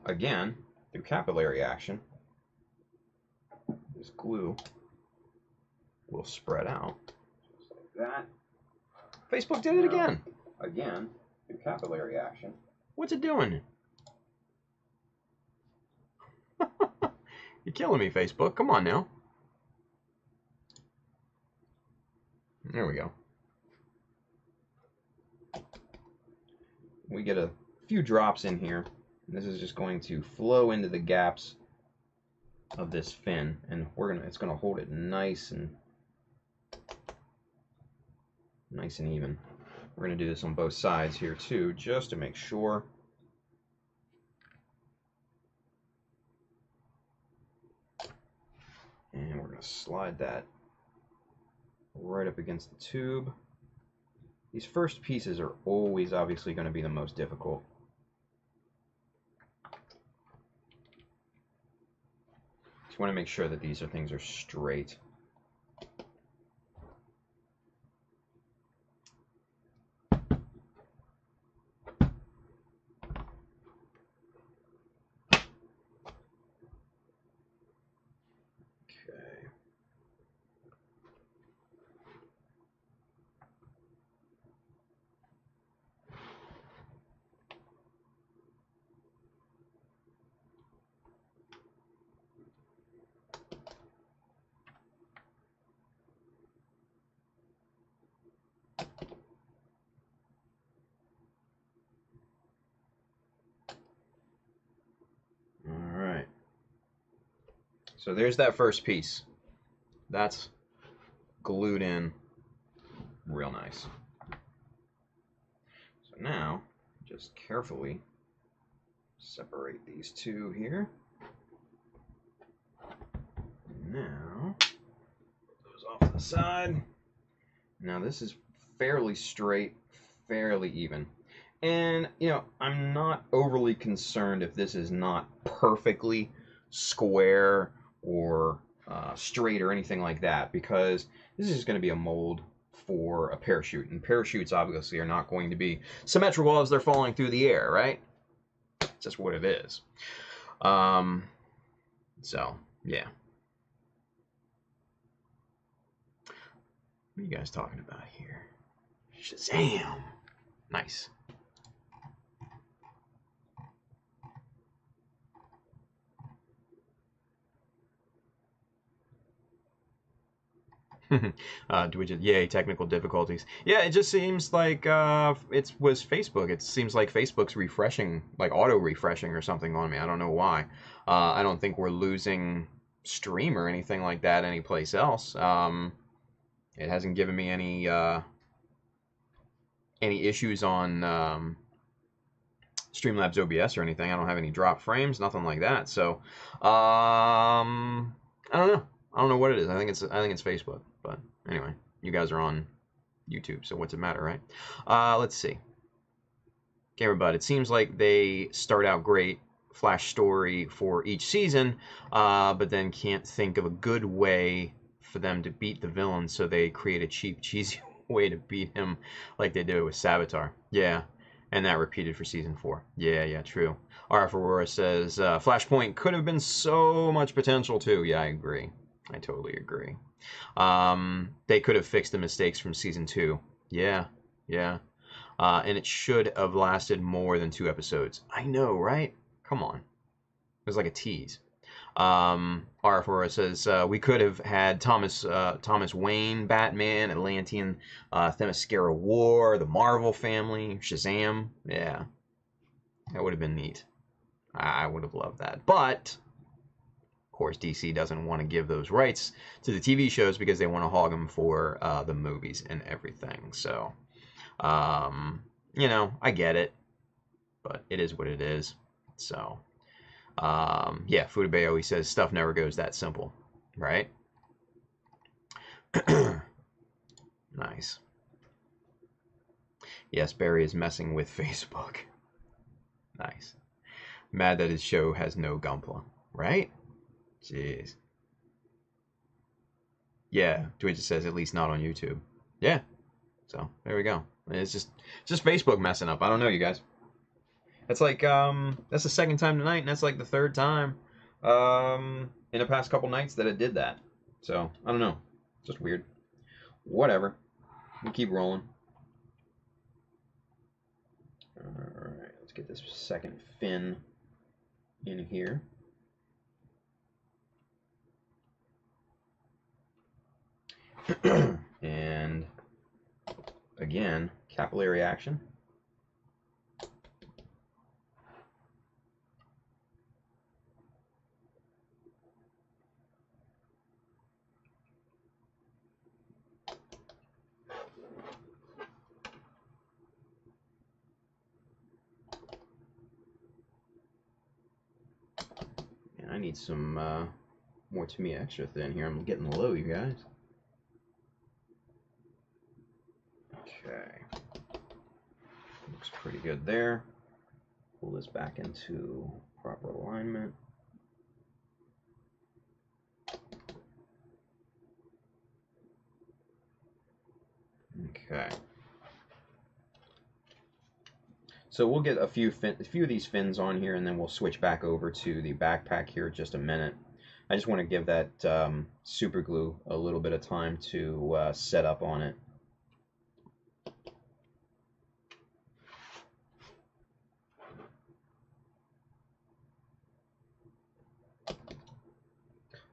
again, through capillary action, this glue will spread out. Just like that. Facebook did it again. Again, through capillary action. What's it doing? You're killing me, Facebook. Come on now. There we go. We get a few drops in here. This is just going to flow into the gaps of this fin, and it's gonna hold it nice and even. We're gonna do this on both sides here too, just to make sure. And we're gonna slide that right up against the tube. These first pieces are always obviously going to be the most difficult. Just want to make sure that these things are straight. So there's that first piece. That's glued in real nice. So now, just carefully separate these two here. Now, put those off to the side. Now this is fairly straight, fairly even. And, you know, I'm not overly concerned if this is not perfectly square or straight or anything like that, because this is just going to be a mold for a parachute. And parachutes obviously are not going to be symmetrical as they're falling through the air, right? It's just what it is. So, yeah. What are you guys talking about here? Shazam! Nice. Yay, technical difficulties. Yeah, it just seems like it was Facebook. It seems like Facebook's refreshing, like auto-refreshing or something on me. I don't know why. I don't think we're losing stream or anything like that anyplace else. It hasn't given me any issues on Streamlabs OBS or anything. I don't have any drop frames, nothing like that. So, I don't know. I don't know what it is. I think it's Facebook. But anyway, you guys are on YouTube, so what's it matter, right? Let's see. Gamerbud, it seems like they start out great, flash story for each season, but then can't think of a good way for them to beat the villain, so they create a cheap, cheesy way to beat him like they did with Savitar. Yeah, and that repeated for season 4. Yeah, true. RF Aurora says, Flashpoint could have been so much potential too. Yeah, I agree. I totally agree. They could have fixed the mistakes from season 2. Yeah. And it should have lasted more than 2 episodes. I know, right? Come on. It was like a tease. RF Aurora says, we could have had Thomas Wayne, Batman, Atlantean, Themyscira War, the Marvel family, Shazam. Yeah. That would have been neat. I would have loved that. But of course, DC doesn't want to give those rights to the TV shows because they want to hog them for the movies and everything. So, you know, I get it, but it is what it is. So, yeah, Futabeo, he says, stuff never goes that simple, right? Nice. Yes, Barry is messing with Facebook. Nice. Mad that his show has no Gunpla, right? Jeez. Yeah, Twitch says at least not on YouTube. Yeah. So there we go. It's just Facebook messing up. I don't know, you guys. That's like that's the second time tonight, and that's like the third time in the past couple nights that it did that. So I don't know. Just weird. Whatever. We keep rolling. All right. Let's get this second fin in here. And again, capillary action. And I need some more Tamiya extra thin here. I'm getting low, you guys. Okay, looks pretty good there. Pull this back into proper alignment. Okay. So we'll get a few of these fins on here, and then we'll switch back over to the backpack here in just a minute. I just want to give that super glue a little bit of time to set up on it.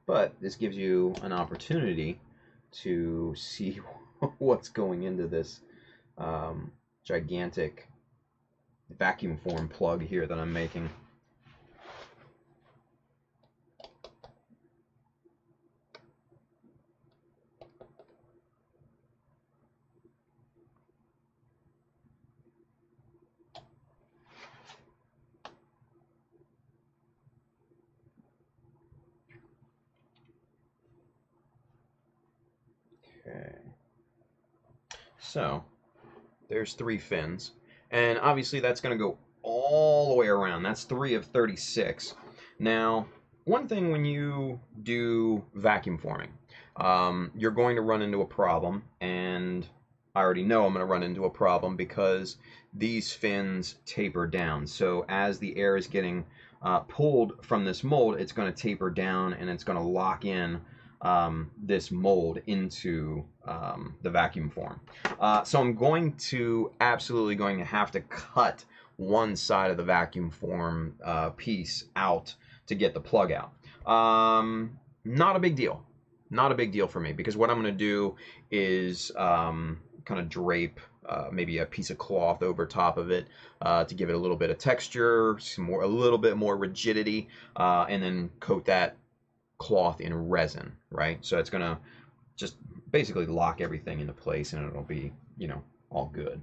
But this gives you an opportunity to see what's going into this gigantic vacuum form plug here that I'm making. Okay. So, there's 3 fins. And obviously that's going to go all the way around. That's 3 of 36. Now, one thing when you do vacuum forming, you're going to run into a problem, and I already know I'm going to run into a problem because these fins taper down. So as the air is getting pulled from this mold, it's going to taper down and it's going to lock in this mold into the vacuum form. So I'm absolutely going to have to cut one side of the vacuum form piece out to get the plug out. Not a big deal. Not a big deal for me, because what I'm going to do is kind of drape maybe a piece of cloth over top of it to give it a little bit of texture, a little bit more rigidity, and then coat that cloth in resin, right? So it's going to just basically lock everything into place, and it'll be, you know, all good.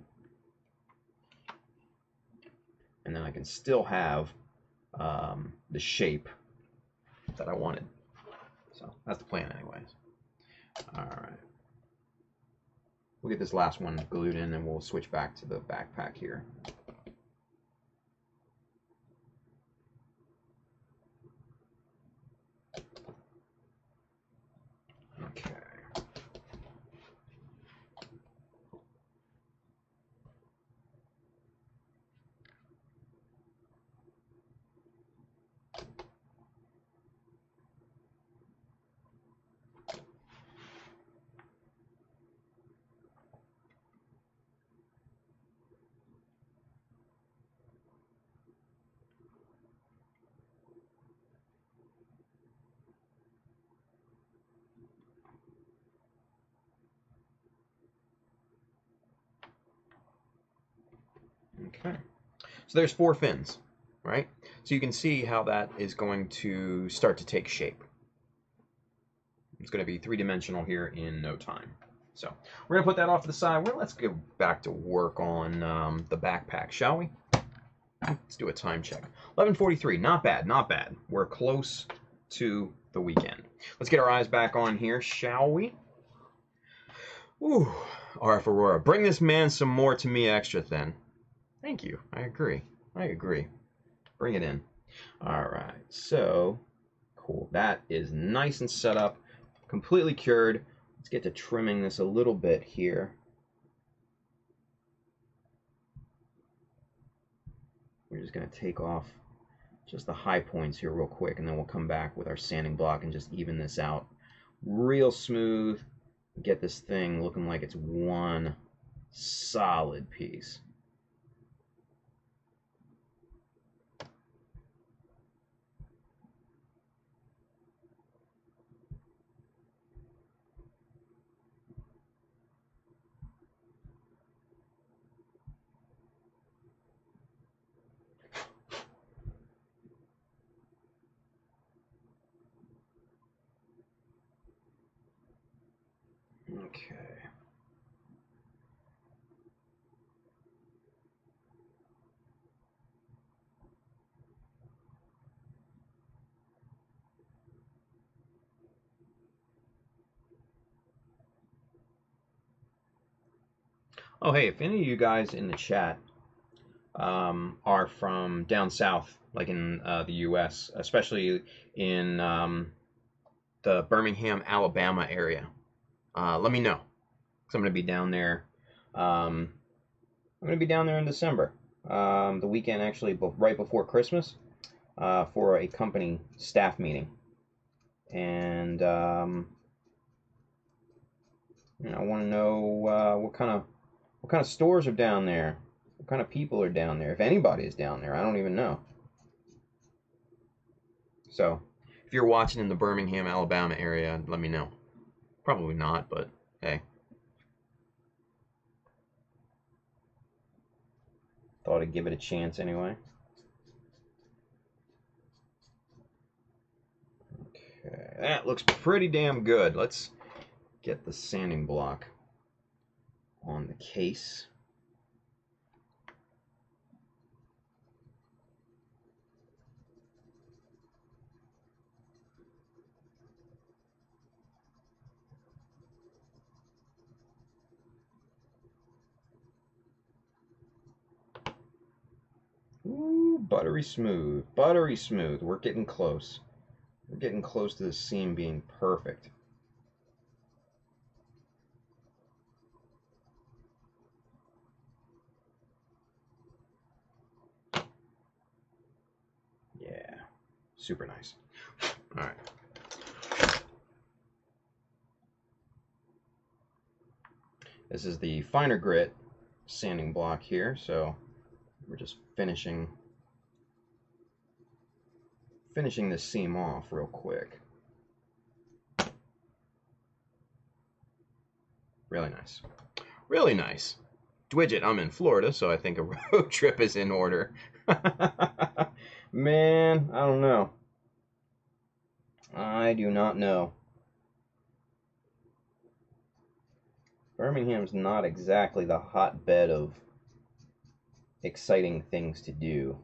And then I can still have the shape that I wanted. So that's the plan anyways. All right. We'll get this last one glued in and we'll switch back to the backpack here. Okay. Okay, so there's 4 fins, right? So you can see how that is going to start to take shape. It's going to be 3-dimensional here in no time. So we're going to put that off to the side. Well, let's go back to work on the backpack, shall we? Let's do a time check. 11:43, not bad, not bad. We're close to the weekend. Let's get our eyes back on here, shall we? Ooh, RF Aurora, bring this man some more to me extra thin. Thank you. I agree. I agree. Bring it in. All right. So, cool. That is nice and set up, completely cured. Let's get to trimming this a little bit here. We're just going to take off just the high points here real quick, and then we'll come back with our sanding block and just even this out real smooth. Get this thing looking like it's one solid piece. Okay. Oh, hey, if any of you guys in the chat are from down south, like in the U.S., especially in the Birmingham, Alabama area, let me know. 'Cause I'm going to be down there. I'm going to be down there in December, the weekend actually, right before Christmas, for a company staff meeting, and you know, I want to know what kind of stores are down there, what kind of people are down there, if anybody is down there. I don't even know. So, if you're watching in the Birmingham, Alabama area, let me know. Probably not, but hey. Thought I'd give it a chance anyway. Okay, that looks pretty damn good. Let's get the sanding block on the case. Ooh, buttery smooth. Buttery smooth. We're getting close. We're getting close to the seam being perfect. Yeah. Super nice. All right. This is the finer grit sanding block here, so we're just finishing this seam off real quick. Really nice. Really nice. Dwidget, I'm in Florida, so I think a road trip is in order. Man, I don't know. I do not know. Birmingham's not exactly the hotbed of exciting things to do.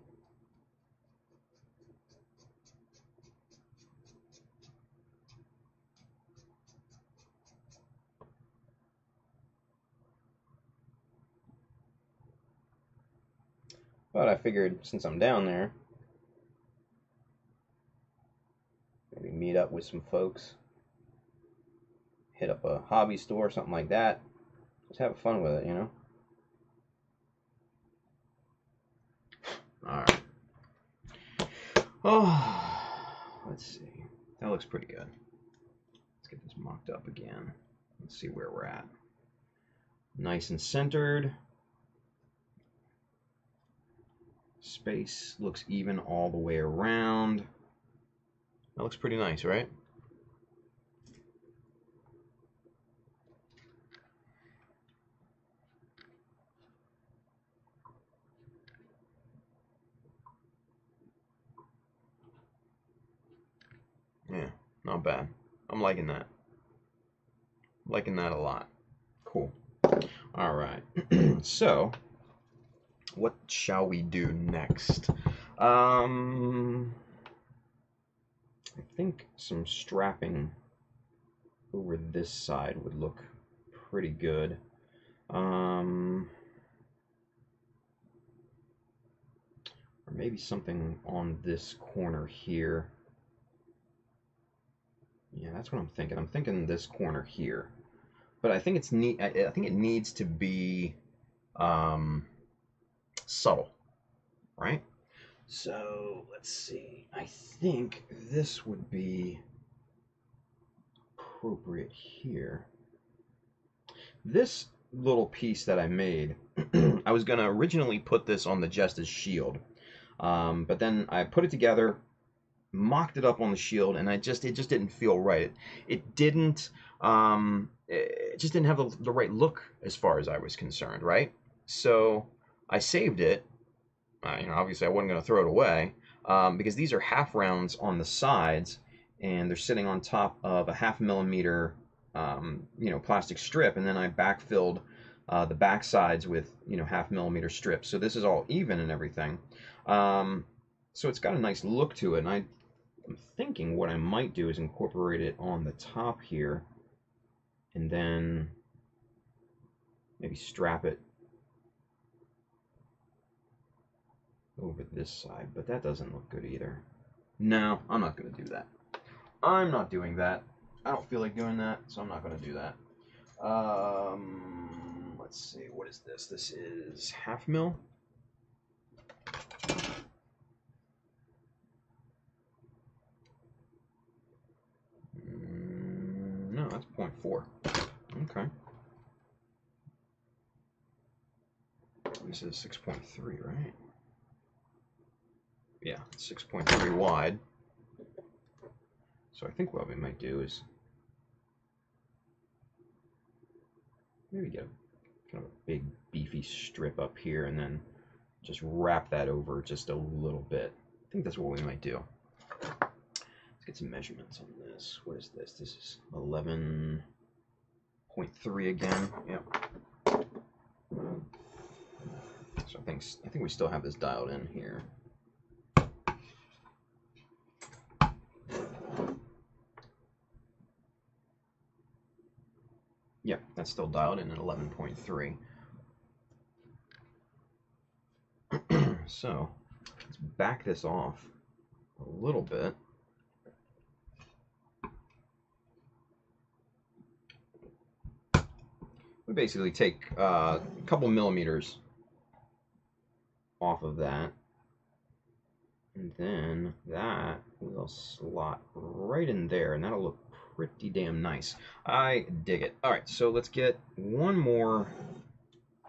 But I figured since I'm down there, maybe meet up with some folks, hit up a hobby store, something like that. Just have fun with it, you know? Alright. Oh, let's see. That looks pretty good. Let's get this mocked up again. Let's see where we're at. Nice and centered. Space looks even all the way around. That looks pretty nice, right? Yeah, not bad. I'm liking that. Liking that a lot. Cool. All right. So, what shall we do next? I think some strapping over this side would look pretty good. Or maybe something on this corner here. Yeah, that's what I'm thinking. I'm thinking this corner here. But I think it's neat. I think it needs to be subtle, right? So let's see. I think this would be appropriate here. This little piece that I made, I was gonna originally put this on the Jesta's shield, but then I put it together, mocked it up on the shield, and it just didn't feel right. It didn't. It just didn't have the right look as far as I was concerned, right? So I saved it. You know, obviously I wasn't going to throw it away because these are half rounds on the sides, and they're sitting on top of a 0.5 millimeter, you know, plastic strip, and then I backfilled the back sides with, you know, 0.5 millimeter strips. So this is all even and everything. So it's got a nice look to it, and I'm thinking what I might do is incorporate it on the top here, and then maybe strap it over this side, but that doesn't look good either. No, I'm not going to do that. I'm not doing that. I don't feel like doing that, so I'm not going to do that. Let's see, what is this? This is 0.5 mil. No, that's 0.4. Okay. This is 6.3, right? Yeah, 6.3 wide. So I think what we might do is maybe get kind of a big beefy strip up here and then just wrap that over just a little bit. I think that's what we might do. Let's get some measurements on this. What is this? This is 11.3 again. Yep. So I think we still have this dialed in here. Yep, that's still dialed in at 11.3. So let's back this off a little bit. We basically take a couple millimeters off of that, and then that will slot right in there, and that'll look pretty damn nice. I dig it. All right, so let's get one more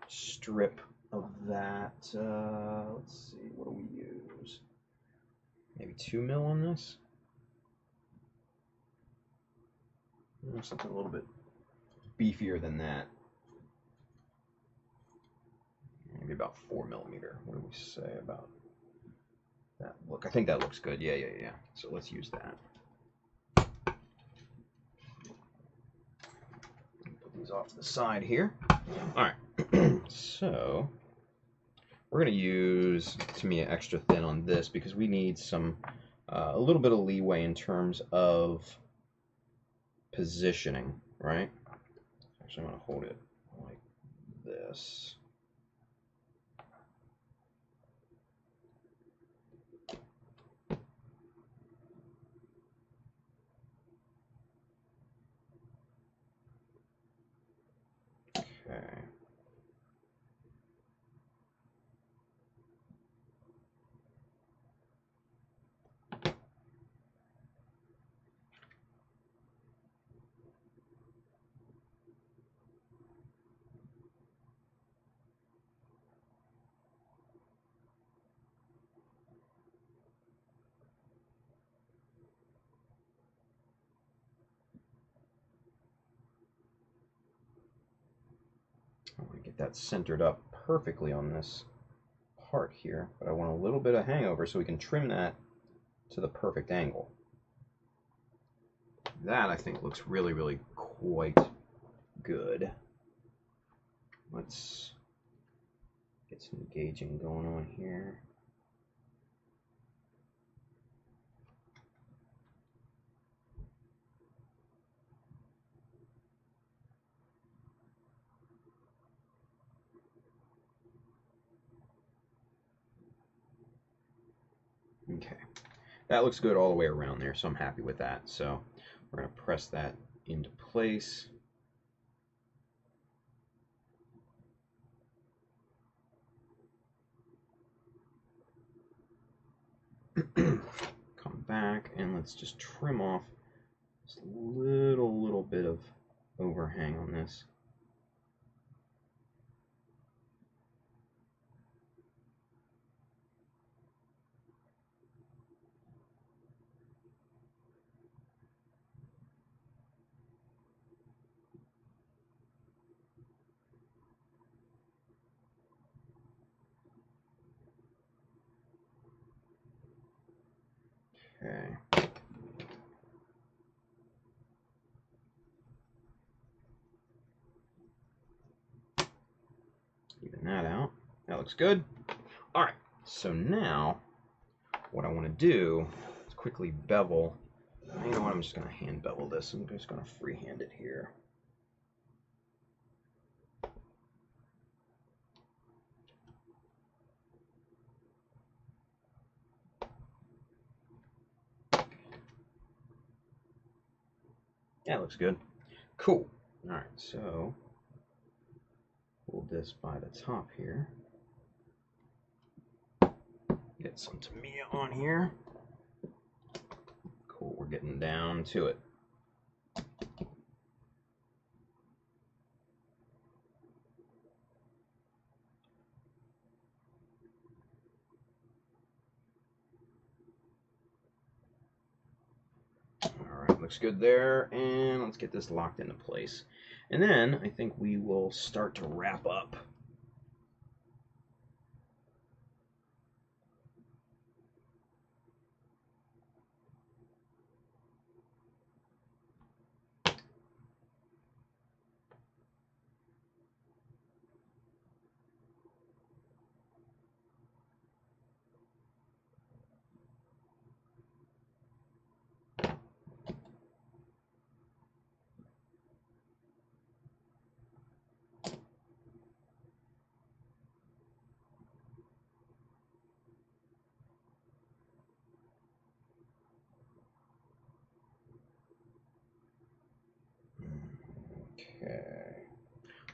strip of that. Let's see, what do we use? Maybe 2 mil on this? Something a little bit beefier than that. Maybe about 4 millimeter. What do we say about that look? I think that looks good. Yeah. So let's use that. Put these off to the side here. All right. So we're going to use Tamiya extra thin on this because we need some a little bit of leeway in terms of positioning, right? Actually, I'm going to hold it like this. Okay. I want to get that centered up perfectly on this part here, but I want a little bit of hangover so we can trim that to the perfect angle. That, I think, looks really, really quite good. Let's get some gauging going on here. Okay, that looks good all the way around there, so I'm happy with that. So we're going to press that into place. Come back and let's just trim off just a little bit of overhang on this. Okay. Even that out. That looks good. All right. So now what I want to do is quickly bevel. You know what? I'm just going to hand bevel this. I'm just going to freehand it here. Yeah, looks good. Cool. All right, so hold this by the top here. Get some Tamiya on here. Cool, we're getting down to it. Alright, looks good there, and let's get this locked into place. And then I think we will start to wrap up.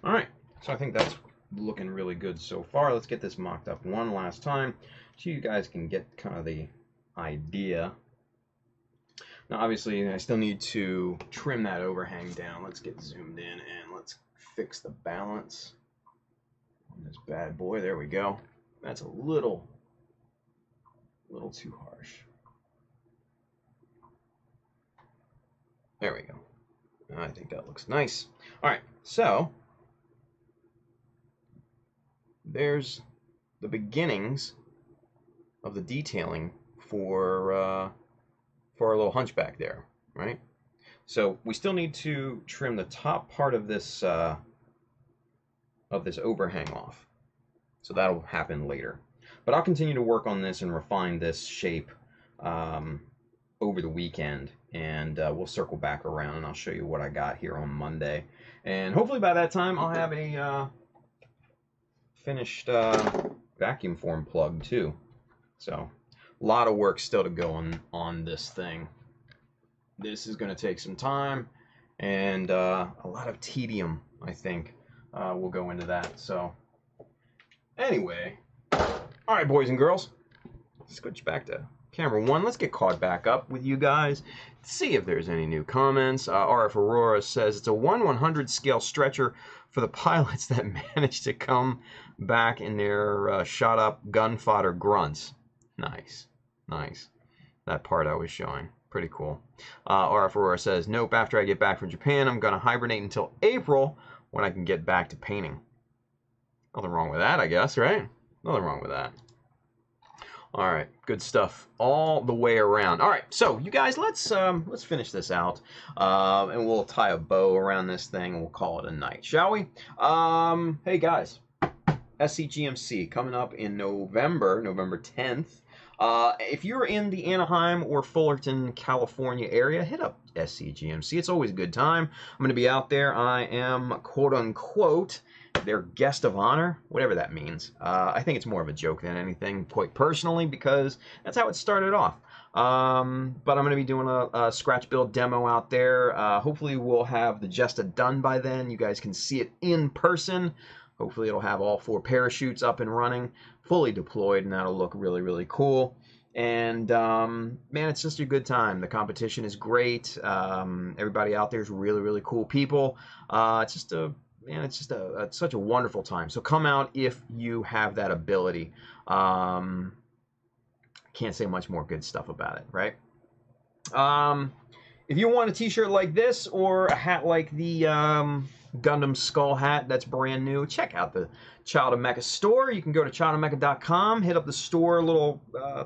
All right, so I think that's looking really good so far. Let's get this mocked up one last time so you guys can get kind of the idea. Now, obviously, I still need to trim that overhang down. Let's get zoomed in and let's fix the balance on this bad boy. There we go. That's a little too harsh. There we go. I think that looks nice. All right, so there's the beginnings of the detailing for our little hunchback there, right? So we still need to trim the top part of this overhang off. So that'll happen later. But I'll continue to work on this and refine this shape over the weekend, and we'll circle back around and I'll show you what I got here on Monday. And hopefully by that time I'll have a finished vacuum form plug too. So a lot of work still to go on this thing. This is going to take some time, and a lot of tedium, I think, will go into that. So anyway, all right, boys and girls, switch back to camera one. Let's get caught back up with you guys, see if there's any new comments. RF Aurora says it's a 1/100 scale stretcher for the pilots that managed to come back in their shot up gun fodder grunts. Nice, nice. That part I was showing. Pretty cool. RF Aurora says, nope, after I get back from Japan, I'm going to hibernate until April when I can get back to painting. Nothing wrong with that, I guess, right? Nothing wrong with that. All right, good stuff all the way around. All right, so you guys, let's finish this out, and we'll tie a bow around this thing, and we'll call it a night, shall we? Hey guys, SCGMC coming up in November 10th. If you're in the Anaheim or Fullerton, California area, hit up SCGMC. It's always a good time. I'm going to be out there. I am, quote unquote, their guest of honor, whatever that means. I think it's more of a joke than anything, quite personally, because that's how it started off. But I'm going to be doing a scratch build demo out there. Hopefully we'll have the Jesta done by then. You guys can see it in person. Hopefully it'll have all 4 parachutes up and running, fully deployed, and that'll look really, really cool. And man, it's just a good time. The competition is great. Everybody out there is really, really cool people. It's just such a wonderful time. So come out if you have that ability. Can't say much more good stuff about it, right? If you want a t-shirt like this or a hat like the Gundam Skull hat that's brand new, check out the Child of Mecha store. You can go to childofmecha.com, hit up the store little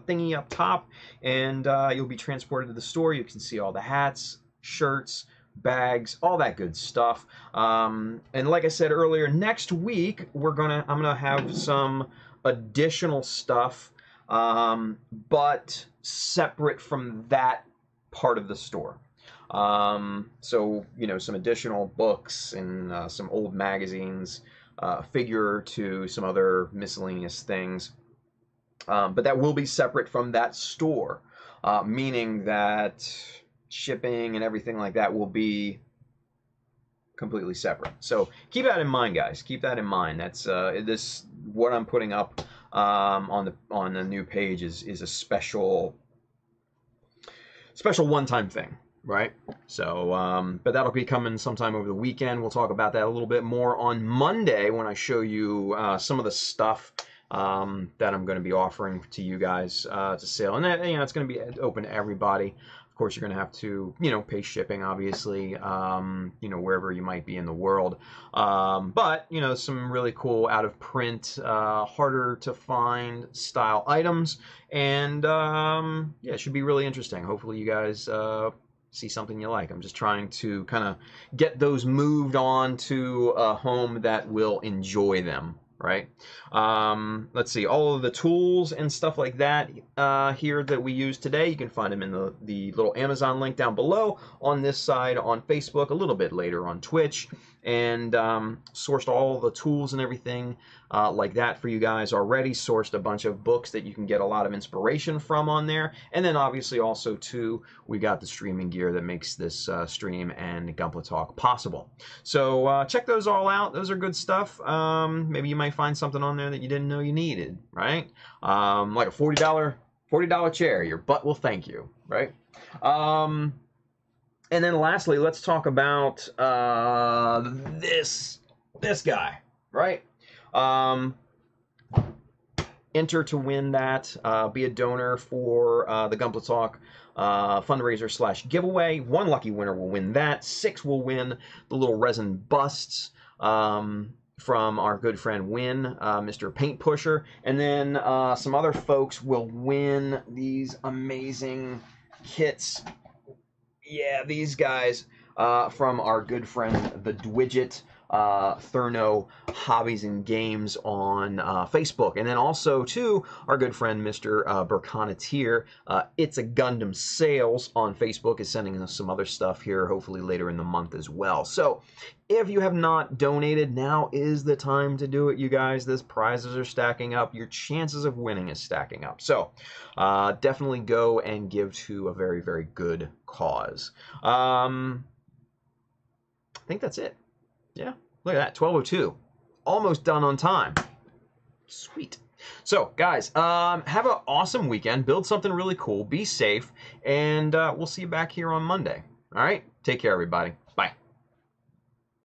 thingy up top, and you'll be transported to the store. You can see all the hats, shirts, bags, all that good stuff. And like I said earlier, next week I'm gonna have some additional stuff, but separate from that part of the store. So, you know, some additional books and some old magazines, a figure or two, some other miscellaneous things. But that will be separate from that store, meaning that shipping and everything like that will be completely separate. So keep that in mind, guys. Keep that in mind. That's what I'm putting up on the new page is a special one-time thing. Right? So, but that'll be coming sometime over the weekend. We'll talk about that a little bit more on Monday when I show you some of the stuff that I'm going to be offering to you guys to sale. And that, you know, it's going to be open to everybody. Of course, you're going to have to, you know, pay shipping, obviously, you know, wherever you might be in the world. But, you know, some really cool out of print, harder to find style items. And, yeah, it should be really interesting. Hopefully you guys see something you like. I'm just trying to kind of get those moved on to a home that will enjoy them, right? Let's see, all of the tools and stuff like that here that we use today, you can find them in the little Amazon link down below, on this side on Facebook, a little bit later on Twitch. and sourced all the tools and everything like that for you guys already. Sourced a bunch of books that you can get a lot of inspiration from on there. And then obviously also too, we got the streaming gear that makes this stream and Gunpla Talk possible. So check those all out. Those are good stuff. Maybe you might find something on there that you didn't know you needed, right? Like a $40 chair. Your butt will thank you, right? And then lastly, let's talk about this guy, right? Enter to win that. Be a donor for the Gunpla Talk fundraiser / giveaway. 1 lucky winner will win that. 6 will win the little resin busts from our good friend Win, Mr. Paint Pusher. And then some other folks will win these amazing kits. Yeah, these guys from our good friend the Dwidget, Thurno Hobbies and Games on Facebook. And then also, too, our good friend Mr. Burkhanatier, It's a Gundam Sales on Facebook, is sending us some other stuff here, hopefully later in the month as well. So if you have not donated, now is the time to do it, you guys. These prizes are stacking up. Your chances of winning is stacking up. So definitely go and give to a very, very good cause. I think that's it. Yeah, look at that, 12:02. Almost done on time. Sweet. So, guys, have an awesome weekend. Build something really cool. Be safe. And we'll see you back here on Monday. All right? Take care, everybody. Bye.